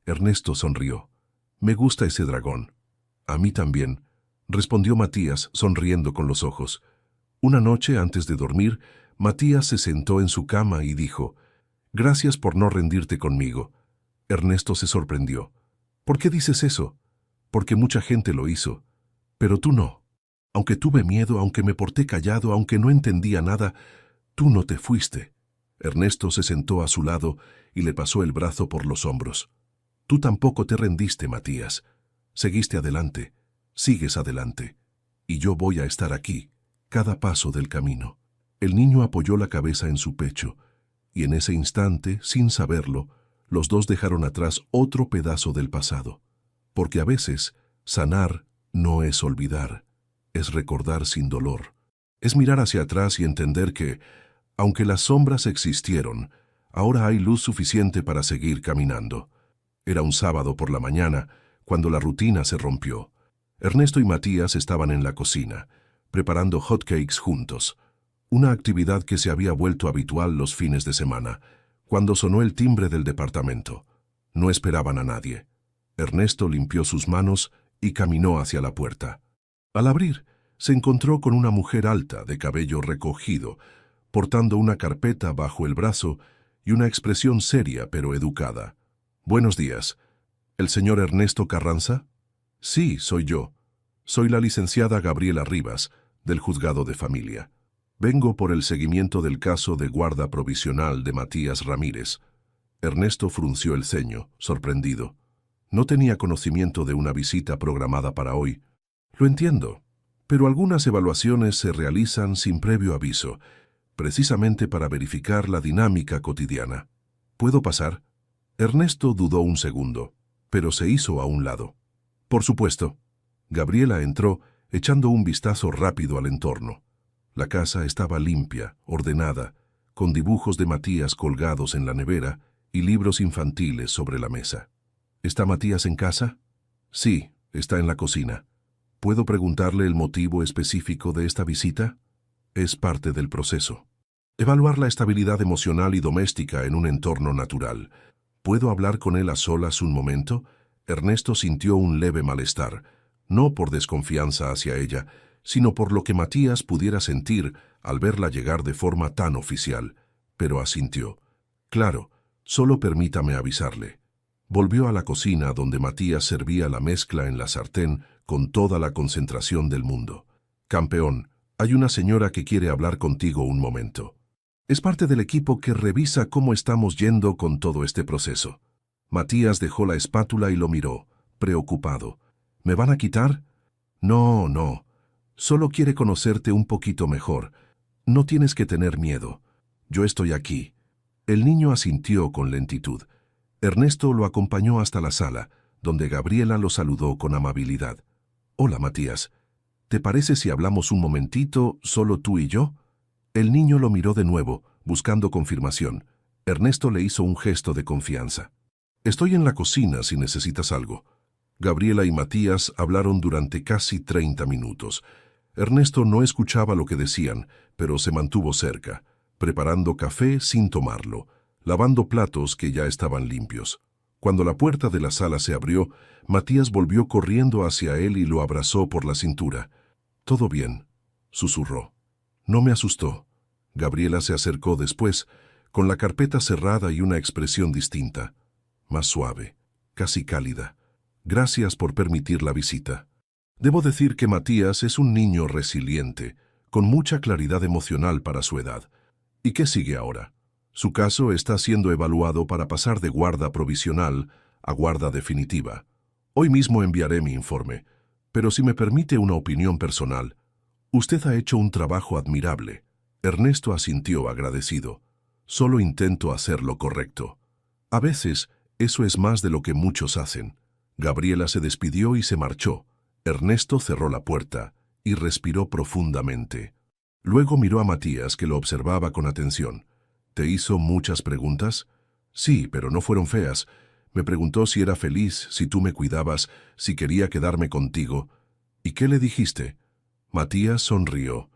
Ernesto sonrió. «Me gusta ese dragón». «A mí también», respondió Matías, sonriendo con los ojos. Una noche, antes de dormir, Matías se sentó en su cama y dijo: «Gracias por no rendirte conmigo». Ernesto se sorprendió. «¿Por qué dices eso?» «Porque mucha gente lo hizo, pero tú no. Aunque tuve miedo, aunque me porté callado, aunque no entendía nada, tú no te fuiste». Ernesto se sentó a su lado y le pasó el brazo por los hombros. «Tú tampoco te rendiste, Matías. Seguiste adelante, sigues adelante. Y yo voy a estar aquí, cada paso del camino». El niño apoyó la cabeza en su pecho, y en ese instante, sin saberlo, los dos dejaron atrás otro pedazo del pasado. Porque a veces, sanar no es olvidar, es recordar sin dolor. Es mirar hacia atrás y entender que, aunque las sombras existieron, ahora hay luz suficiente para seguir caminando. Era un sábado por la mañana, cuando la rutina se rompió. Ernesto y Matías estaban en la cocina, preparando hotcakes juntos, una actividad que se había vuelto habitual los fines de semana, cuando sonó el timbre del departamento. No esperaban a nadie. Ernesto limpió sus manos y caminó hacia la puerta. Al abrir, se encontró con una mujer alta, de cabello recogido, portando una carpeta bajo el brazo y una expresión seria pero educada. «Buenos días. ¿El señor Ernesto Carranza?» «Sí, soy yo. Soy la licenciada Gabriela Rivas, del Juzgado de Familia. Vengo por el seguimiento del caso de guarda provisional de Matías Ramírez». Ernesto frunció el ceño, sorprendido. No tenía conocimiento de una visita programada para hoy. «Lo entiendo, pero algunas evaluaciones se realizan sin previo aviso, precisamente para verificar la dinámica cotidiana. ¿Puedo pasar?» Ernesto dudó un segundo, pero se hizo a un lado. «Por supuesto». Gabriela entró, echando un vistazo rápido al entorno. La casa estaba limpia, ordenada, con dibujos de Matías colgados en la nevera y libros infantiles sobre la mesa. «¿Está Matías en casa?» «Sí, está en la cocina. ¿Puedo preguntarle el motivo específico de esta visita?» «Es parte del proceso. Evaluar la estabilidad emocional y doméstica en un entorno natural. ¿Puedo hablar con él a solas un momento?» Ernesto sintió un leve malestar, no por desconfianza hacia ella, sino por lo que Matías pudiera sentir al verla llegar de forma tan oficial, pero asintió. «Claro, solo permítame avisarle». Volvió a la cocina donde Matías servía la mezcla en la sartén con toda la concentración del mundo. «Campeón, hay una señora que quiere hablar contigo un momento. Es parte del equipo que revisa cómo estamos yendo con todo este proceso». Matías dejó la espátula y lo miró, preocupado. «¿Me van a quitar?» «No, no. Solo quiere conocerte un poquito mejor. No tienes que tener miedo. Yo estoy aquí». El niño asintió con lentitud. Ernesto lo acompañó hasta la sala, donde Gabriela lo saludó con amabilidad. «Hola, Matías. ¿Te parece si hablamos un momentito, solo tú y yo?» El niño lo miró de nuevo, buscando confirmación. Ernesto le hizo un gesto de confianza. «Estoy en la cocina si necesitas algo». Gabriela y Matías hablaron durante casi 30 minutos. Ernesto no escuchaba lo que decían, pero se mantuvo cerca, preparando café sin tomarlo, lavando platos que ya estaban limpios. Cuando la puerta de la sala se abrió, Matías volvió corriendo hacia él y lo abrazó por la cintura. «¿Todo bien?», susurró. «No me asustó». Gabriela se acercó después, con la carpeta cerrada y una expresión distinta, más suave, casi cálida. «Gracias por permitir la visita». Debo decir que Matías es un niño resiliente, con mucha claridad emocional para su edad. ¿Y qué sigue ahora? Su caso está siendo evaluado para pasar de guarda provisional a guarda definitiva. Hoy mismo enviaré mi informe, pero si me permite una opinión personal, usted ha hecho un trabajo admirable. Ernesto asintió agradecido. «Solo intento hacer lo correcto. A veces, eso es más de lo que muchos hacen». Gabriela se despidió y se marchó. Ernesto cerró la puerta y respiró profundamente. Luego miró a Matías, que lo observaba con atención. «¿Te hizo muchas preguntas?» «Sí, pero no fueron feas. Me preguntó si era feliz, si tú me cuidabas, si quería quedarme contigo». «¿Y qué le dijiste?» Matías sonrió.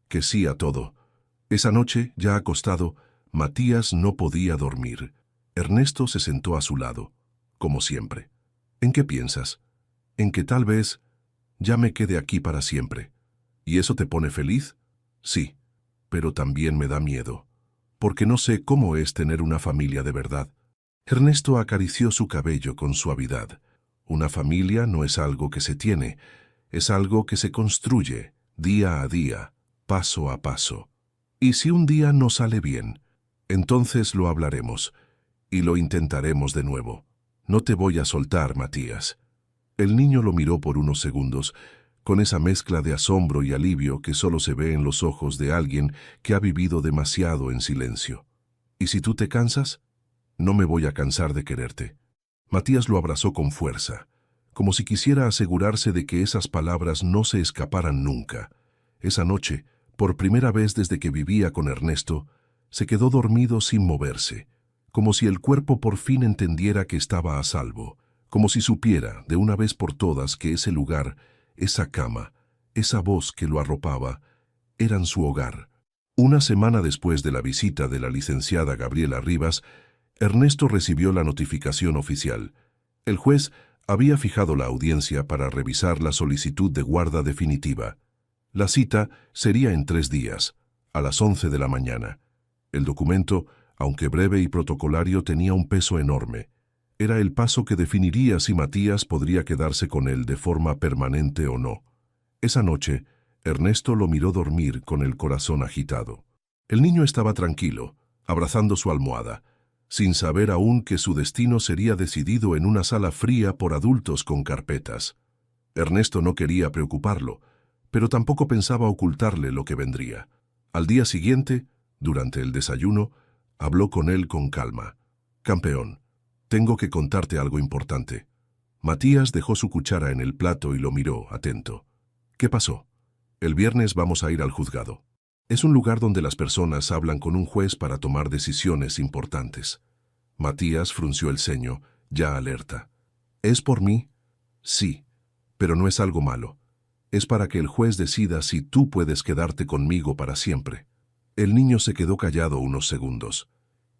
«Que sí a todo». Esa noche, ya acostado, Matías no podía dormir. Ernesto se sentó a su lado, como siempre. «¿En qué piensas?» «En que tal vez ya me quede aquí para siempre». «¿Y eso te pone feliz?» «Sí, pero también me da miedo, porque no sé cómo es tener una familia de verdad». Ernesto acarició su cabello con suavidad. Una familia no es algo que se tiene, es algo que se construye, día a día, paso a paso. Y si un día no sale bien, entonces lo hablaremos, y lo intentaremos de nuevo. No te voy a soltar, Matías». El niño lo miró por unos segundos, con esa mezcla de asombro y alivio que solo se ve en los ojos de alguien que ha vivido demasiado en silencio. «¿Y si tú te cansas?» «No me voy a cansar de quererte». Matías lo abrazó con fuerza, como si quisiera asegurarse de que esas palabras no se escaparan nunca. Esa noche, por primera vez desde que vivía con Ernesto, se quedó dormido sin moverse, como si el cuerpo por fin entendiera que estaba a salvo, como si supiera de una vez por todas que ese lugar esa cama, esa voz que lo arropaba, eran su hogar. Una semana después de la visita de la licenciada Gabriela Rivas, Ernesto recibió la notificación oficial. El juez había fijado la audiencia para revisar la solicitud de guarda definitiva. La cita sería en 3 días, a las 11 de la mañana. El documento, aunque breve y protocolario, tenía un peso enorme. Era el paso que definiría si Matías podría quedarse con él de forma permanente o no. Esa noche, Ernesto lo miró dormir con el corazón agitado. El niño estaba tranquilo, abrazando su almohada, sin saber aún que su destino sería decidido en una sala fría por adultos con carpetas. Ernesto no quería preocuparlo, pero tampoco pensaba ocultarle lo que vendría. Al día siguiente, durante el desayuno, habló con él con calma. «Campeón, tengo que contarte algo importante». Matías dejó su cuchara en el plato y lo miró, atento. «¿Qué pasó?» «El viernes vamos a ir al juzgado. Es un lugar donde las personas hablan con un juez para tomar decisiones importantes». Matías frunció el ceño, ya alerta. «¿Es por mí?» «Sí, pero no es algo malo. Es para que el juez decida si tú puedes quedarte conmigo para siempre». El niño se quedó callado unos segundos.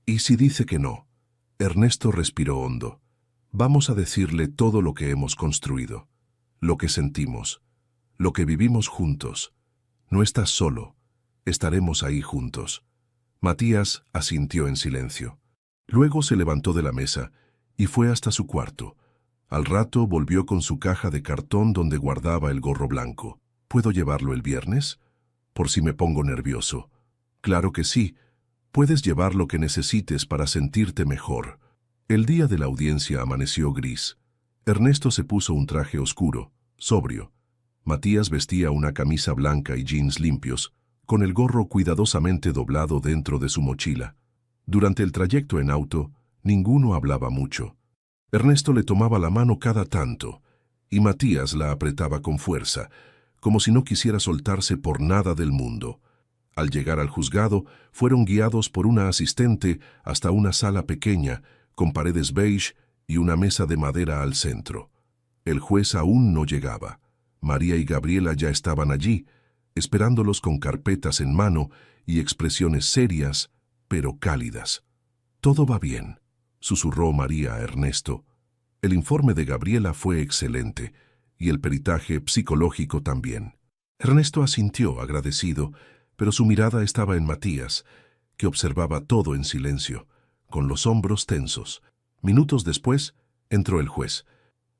«¿Y si dice que no?» Ernesto respiró hondo. «Vamos a decirle todo lo que hemos construido, lo que sentimos, lo que vivimos juntos. No estás solo, estaremos ahí juntos». Matías asintió en silencio. Luego se levantó de la mesa y fue hasta su cuarto. Al rato volvió con su caja de cartón donde guardaba el gorro blanco. «¿Puedo llevarlo el viernes? Por si me pongo nervioso». «Claro que sí. Puedes llevar lo que necesites para sentirte mejor». El día de la audiencia amaneció gris. Ernesto se puso un traje oscuro, sobrio. Matías vestía una camisa blanca y jeans limpios, con el gorro cuidadosamente doblado dentro de su mochila. Durante el trayecto en auto, ninguno hablaba mucho. Ernesto le tomaba la mano cada tanto, y Matías la apretaba con fuerza, como si no quisiera soltarse por nada del mundo. Al llegar al juzgado, fueron guiados por una asistente hasta una sala pequeña, con paredes beige y una mesa de madera al centro. El juez aún no llegaba. María y Gabriela ya estaban allí, esperándolos con carpetas en mano y expresiones serias, pero cálidas. «Todo va bien», susurró María a Ernesto. El informe de Gabriela fue excelente, y el peritaje psicológico también. Ernesto asintió, agradecido, pero su mirada estaba en Matías, que observaba todo en silencio, con los hombros tensos. Minutos después, entró el juez,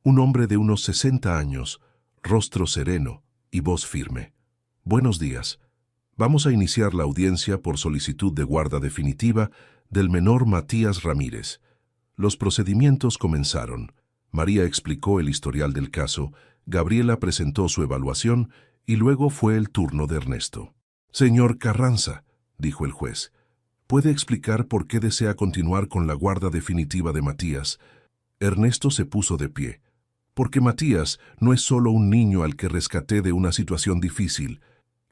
un hombre de unos 60 años, rostro sereno y voz firme. «Buenos días. Vamos a iniciar la audiencia por solicitud de guarda definitiva del menor Matías Ramírez». Los procedimientos comenzaron. María explicó el historial del caso, Gabriela presentó su evaluación y luego fue el turno de Ernesto. «Señor Carranza», dijo el juez, «¿puede explicar por qué desea continuar con la guarda definitiva de Matías?» Ernesto se puso de pie. «Porque Matías no es solo un niño al que rescaté de una situación difícil.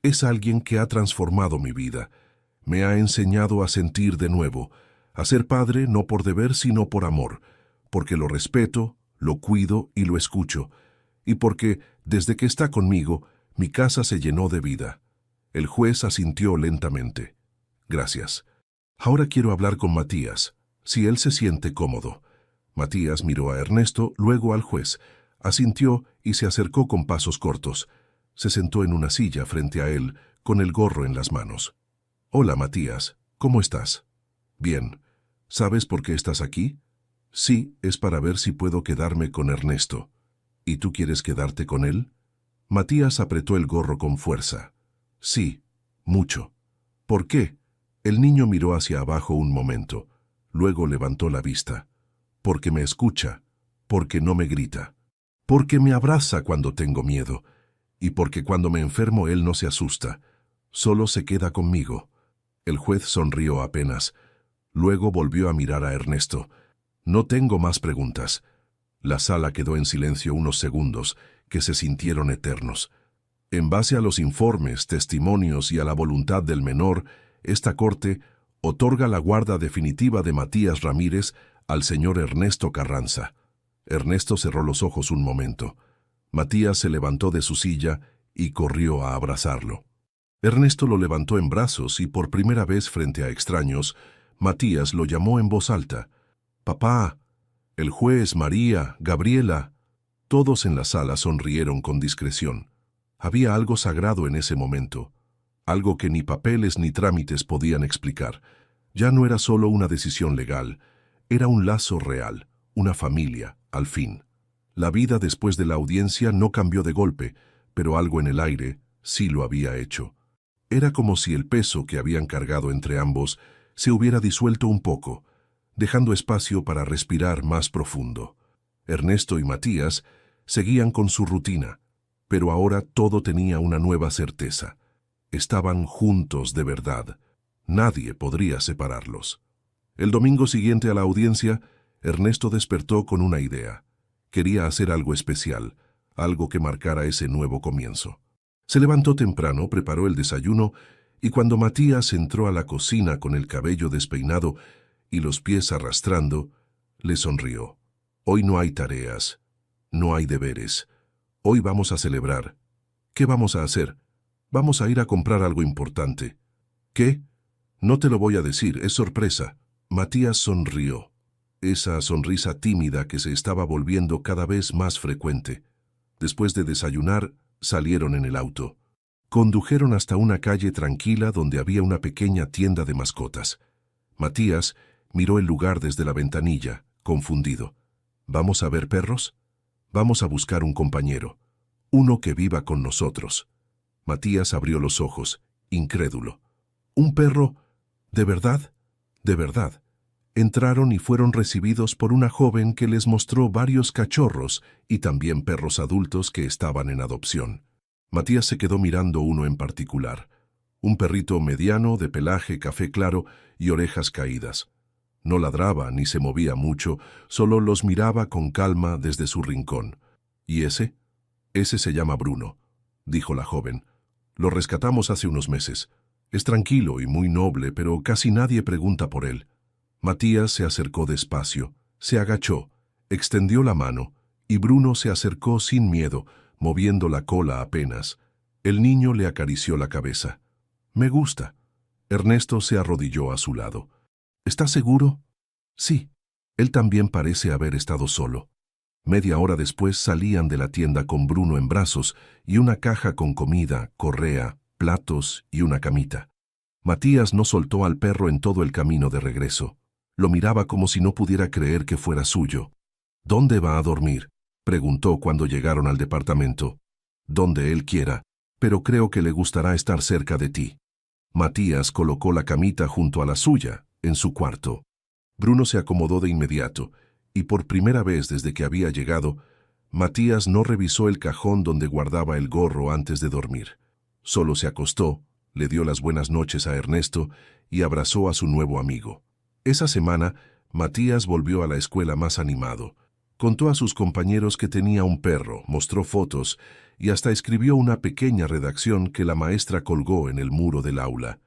Es alguien que ha transformado mi vida. Me ha enseñado a sentir de nuevo, a ser padre no por deber sino por amor, porque lo respeto, lo cuido y lo escucho, y porque, desde que está conmigo, mi casa se llenó de vida». El juez asintió lentamente. «Gracias. Ahora quiero hablar con Matías, si él se siente cómodo». Matías miró a Ernesto, luego al juez, asintió y se acercó con pasos cortos. Se sentó en una silla frente a él, con el gorro en las manos. «Hola, Matías. ¿Cómo estás?» «Bien. ¿Sabes por qué estás aquí?» «Sí, es para ver si puedo quedarme con Ernesto». «¿Y tú quieres quedarte con él?» Matías apretó el gorro con fuerza. «Sí, mucho». «¿Por qué?» El niño miró hacia abajo un momento, luego levantó la vista. «Porque me escucha, porque no me grita, porque me abraza cuando tengo miedo, y porque cuando me enfermo él no se asusta, solo se queda conmigo». El juez sonrió apenas, luego volvió a mirar a Ernesto. «No tengo más preguntas». La sala quedó en silencio unos segundos, que se sintieron eternos. En base a los informes, testimonios y a la voluntad del menor, esta corte otorga la guarda definitiva de Matías Ramírez al señor Ernesto Carranza. Ernesto cerró los ojos un momento. Matías se levantó de su silla y corrió a abrazarlo. Ernesto lo levantó en brazos y por primera vez frente a extraños, Matías lo llamó en voz alta. «Papá, el juez, María, Gabriela». Todos en la sala sonrieron con discreción. Había algo sagrado en ese momento, algo que ni papeles ni trámites podían explicar. Ya no era solo una decisión legal, era un lazo real, una familia, al fin. La vida después de la audiencia no cambió de golpe, pero algo en el aire sí lo había hecho. Era como si el peso que habían cargado entre ambos se hubiera disuelto un poco, dejando espacio para respirar más profundo. Ernesto y Matías seguían con su rutina, pero ahora todo tenía una nueva certeza. Estaban juntos de verdad. Nadie podría separarlos. El domingo siguiente a la audiencia, Ernesto despertó con una idea. Quería hacer algo especial, algo que marcara ese nuevo comienzo. Se levantó temprano, preparó el desayuno, y cuando Matías entró a la cocina con el cabello despeinado y los pies arrastrando, le sonrió. Hoy no hay tareas, no hay deberes. Hoy vamos a celebrar. ¿Qué vamos a hacer? Vamos a ir a comprar algo importante. ¿Qué? No te lo voy a decir, es sorpresa. Matías sonrió. Esa sonrisa tímida que se estaba volviendo cada vez más frecuente. Después de desayunar, salieron en el auto. Condujeron hasta una calle tranquila donde había una pequeña tienda de mascotas. Matías miró el lugar desde la ventanilla, confundido. ¿Vamos a ver perros? Vamos a buscar un compañero, uno que viva con nosotros. Matías abrió los ojos, incrédulo. ¿Un perro? ¿De verdad? ¿De verdad? Entraron y fueron recibidos por una joven que les mostró varios cachorros y también perros adultos que estaban en adopción. Matías se quedó mirando uno en particular, un perrito mediano de pelaje café claro y orejas caídas. No ladraba ni se movía mucho, solo los miraba con calma desde su rincón. ¿Y ese? Ese se llama Bruno, dijo la joven. Lo rescatamos hace unos meses. Es tranquilo y muy noble, pero casi nadie pregunta por él. Matías se acercó despacio, se agachó, extendió la mano, y Bruno se acercó sin miedo, moviendo la cola apenas. El niño le acarició la cabeza. «Me gusta». Ernesto se arrodilló a su lado. «¿Estás seguro?» «Sí». Él también parece haber estado solo. Media hora después salían de la tienda con Bruno en brazos y una caja con comida, correa, platos y una camita. Matías no soltó al perro en todo el camino de regreso. Lo miraba como si no pudiera creer que fuera suyo. «¿Dónde va a dormir?», preguntó cuando llegaron al departamento. «Donde él quiera, pero creo que le gustará estar cerca de ti». Matías colocó la camita junto a la suya, en su cuarto. Bruno se acomodó de inmediato, y por primera vez desde que había llegado, Matías no revisó el cajón donde guardaba el gorro antes de dormir. Solo se acostó, le dio las buenas noches a Ernesto y abrazó a su nuevo amigo. Esa semana, Matías volvió a la escuela más animado. Contó a sus compañeros que tenía un perro, mostró fotos y hasta escribió una pequeña redacción que la maestra colgó en el muro del aula.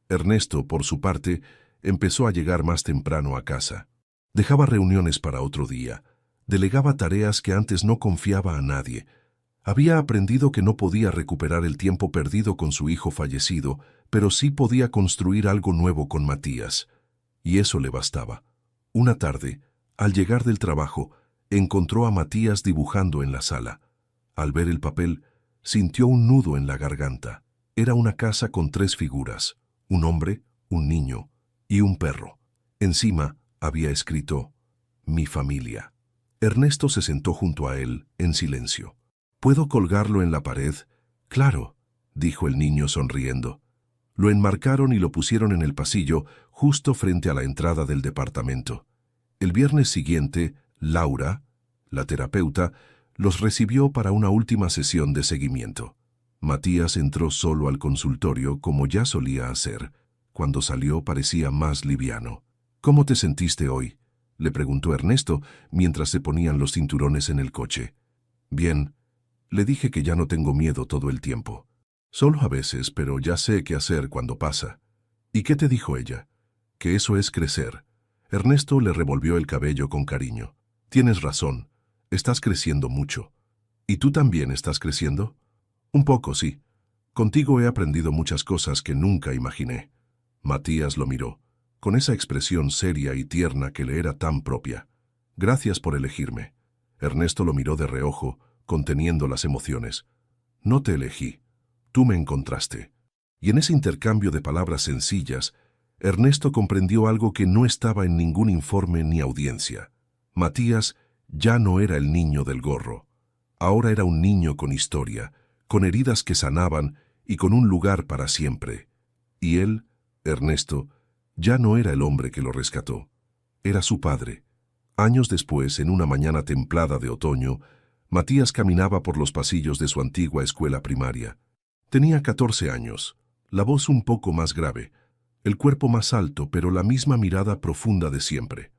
Ernesto, por su parte, empezó a llegar más temprano a casa. Dejaba reuniones para otro día. Delegaba tareas que antes no confiaba a nadie. Había aprendido que no podía recuperar el tiempo perdido con su hijo fallecido, pero sí podía construir algo nuevo con Matías. Y eso le bastaba. Una tarde, al llegar del trabajo, encontró a Matías dibujando en la sala. Al ver el papel, sintió un nudo en la garganta. Era una casa con 3 figuras, un hombre, un niño y un perro. Encima había escrito, «Mi familia». Ernesto se sentó junto a él, en silencio. «¿Puedo colgarlo en la pared?» «Claro», dijo el niño sonriendo. Lo enmarcaron y lo pusieron en el pasillo, justo frente a la entrada del departamento. El viernes siguiente, Laura, la terapeuta, los recibió para una última sesión de seguimiento. Matías entró solo al consultorio, como ya solía hacer. Cuando salió parecía más liviano. «¿Cómo te sentiste hoy?», le preguntó Ernesto mientras se ponían los cinturones en el coche. «Bien. Le dije que ya no tengo miedo todo el tiempo. Solo a veces, pero ya sé qué hacer cuando pasa». «¿Y qué te dijo ella?» «Que eso es crecer». Ernesto le revolvió el cabello con cariño. «Tienes razón. Estás creciendo mucho». ¿Y tú también estás creciendo? Un poco, sí. Contigo he aprendido muchas cosas que nunca imaginé. Matías lo miró, con esa expresión seria y tierna que le era tan propia. Gracias por elegirme. Ernesto lo miró de reojo, conteniendo las emociones. No te elegí. Tú me encontraste. Y en ese intercambio de palabras sencillas, Ernesto comprendió algo que no estaba en ningún informe ni audiencia. Matías ya no era el niño del gorro. Ahora era un niño con historia, con heridas que sanaban y con un lugar para siempre. Y él, Ernesto, ya no era el hombre que lo rescató. Era su padre. Años después, en una mañana templada de otoño, Matías caminaba por los pasillos de su antigua escuela primaria. Tenía 14 años, la voz un poco más grave, el cuerpo más alto, pero la misma mirada profunda de siempre.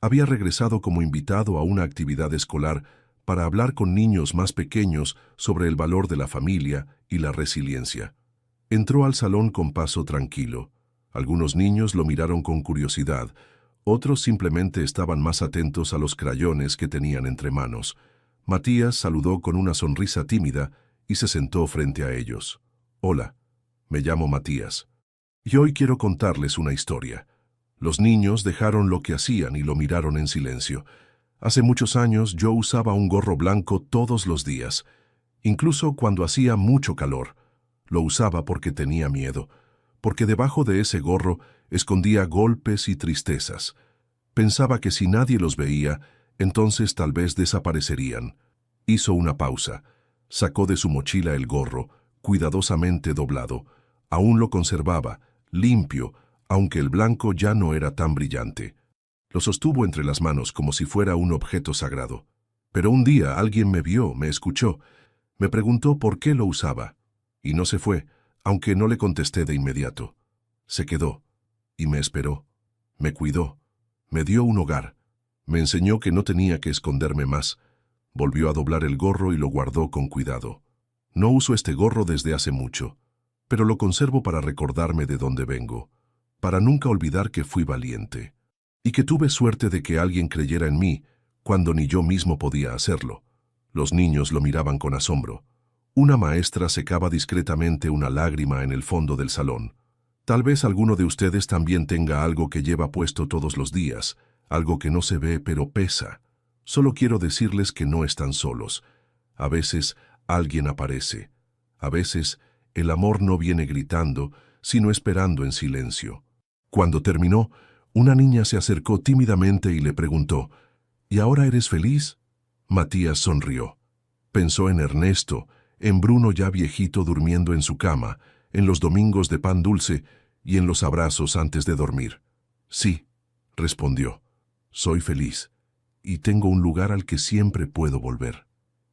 Había regresado como invitado a una actividad escolar para hablar con niños más pequeños sobre el valor de la familia y la resiliencia. Entró al salón con paso tranquilo. Algunos niños lo miraron con curiosidad, otros simplemente estaban más atentos a los crayones que tenían entre manos. Matías saludó con una sonrisa tímida y se sentó frente a ellos. Hola, me llamo Matías. Y hoy quiero contarles una historia. Los niños dejaron lo que hacían y lo miraron en silencio. Hace muchos años yo usaba un gorro blanco todos los días, incluso cuando hacía mucho calor. Lo usaba porque tenía miedo, porque debajo de ese gorro escondía golpes y tristezas. Pensaba que si nadie los veía, entonces tal vez desaparecerían. Hizo una pausa, sacó de su mochila el gorro, cuidadosamente doblado. Aún lo conservaba, limpio, aunque el blanco ya no era tan brillante. Lo sostuvo entre las manos como si fuera un objeto sagrado. Pero un día alguien me vio, me escuchó, me preguntó por qué lo usaba. Y no se fue, aunque no le contesté de inmediato. Se quedó, y me esperó, me cuidó, me dio un hogar, me enseñó que no tenía que esconderme más. Volvió a doblar el gorro y lo guardó con cuidado. No uso este gorro desde hace mucho, pero lo conservo para recordarme de dónde vengo, para nunca olvidar que fui valiente, y que tuve suerte de que alguien creyera en mí cuando ni yo mismo podía hacerlo. Los niños lo miraban con asombro. Una maestra secaba discretamente una lágrima en el fondo del salón. Tal vez alguno de ustedes también tenga algo que lleva puesto todos los días, algo que no se ve pero pesa. Solo quiero decirles que no están solos. A veces alguien aparece. A veces el amor no viene gritando, sino esperando en silencio. Cuando terminó, una niña se acercó tímidamente y le preguntó, ¿y ahora eres feliz? Matías sonrió. Pensó en Ernesto, en Bruno ya viejito durmiendo en su cama, en los domingos de pan dulce y en los abrazos antes de dormir. Sí, respondió, soy feliz, y tengo un lugar al que siempre puedo volver.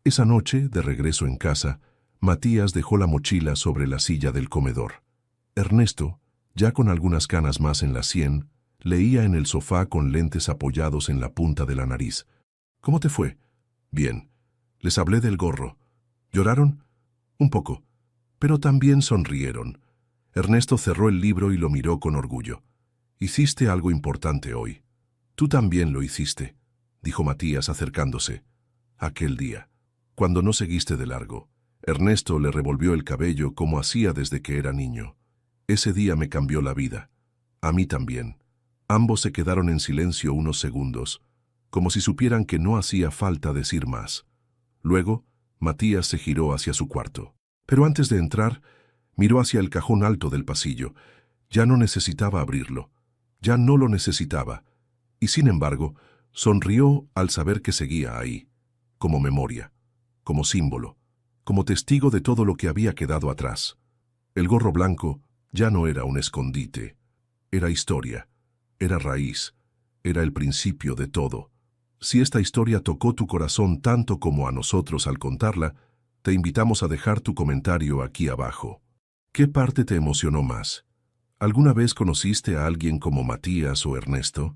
Esa noche, de regreso en casa, Matías dejó la mochila sobre la silla del comedor. Ernesto, ya con algunas canas más en la sien, leía en el sofá con lentes apoyados en la punta de la nariz. ¿Cómo te fue? Bien. Les hablé del gorro. ¿Lloraron? Un poco, pero también sonrieron. Ernesto cerró el libro y lo miró con orgullo. Hiciste algo importante hoy. Tú también lo hiciste, dijo Matías acercándose. Aquel día, cuando no seguiste de largo, Ernesto le revolvió el cabello como hacía desde que era niño. Ese día me cambió la vida. A mí también. Ambos se quedaron en silencio unos segundos, como si supieran que no hacía falta decir más. Luego, Matías se giró hacia su cuarto. Pero antes de entrar, miró hacia el cajón alto del pasillo. Ya no necesitaba abrirlo. Ya no lo necesitaba. Y sin embargo, sonrió al saber que seguía ahí, como memoria, como símbolo, como testigo de todo lo que había quedado atrás. El gorro blanco ya no era un escondite. Era historia, era raíz, era el principio de todo. Si esta historia tocó tu corazón tanto como a nosotros al contarla, te invitamos a dejar tu comentario aquí abajo. ¿Qué parte te emocionó más? ¿Alguna vez conociste a alguien como Matías o Ernesto?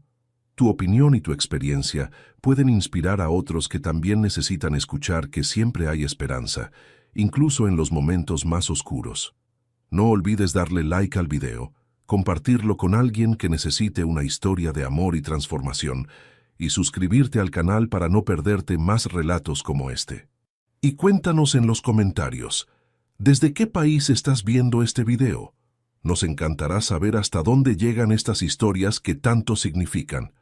Tu opinión y tu experiencia pueden inspirar a otros que también necesitan escuchar que siempre hay esperanza, incluso en los momentos más oscuros. No olvides darle like al video, compartirlo con alguien que necesite una historia de amor y transformación, y suscribirte al canal para no perderte más relatos como este. Y cuéntanos en los comentarios, ¿desde qué país estás viendo este video? Nos encantará saber hasta dónde llegan estas historias que tanto significan.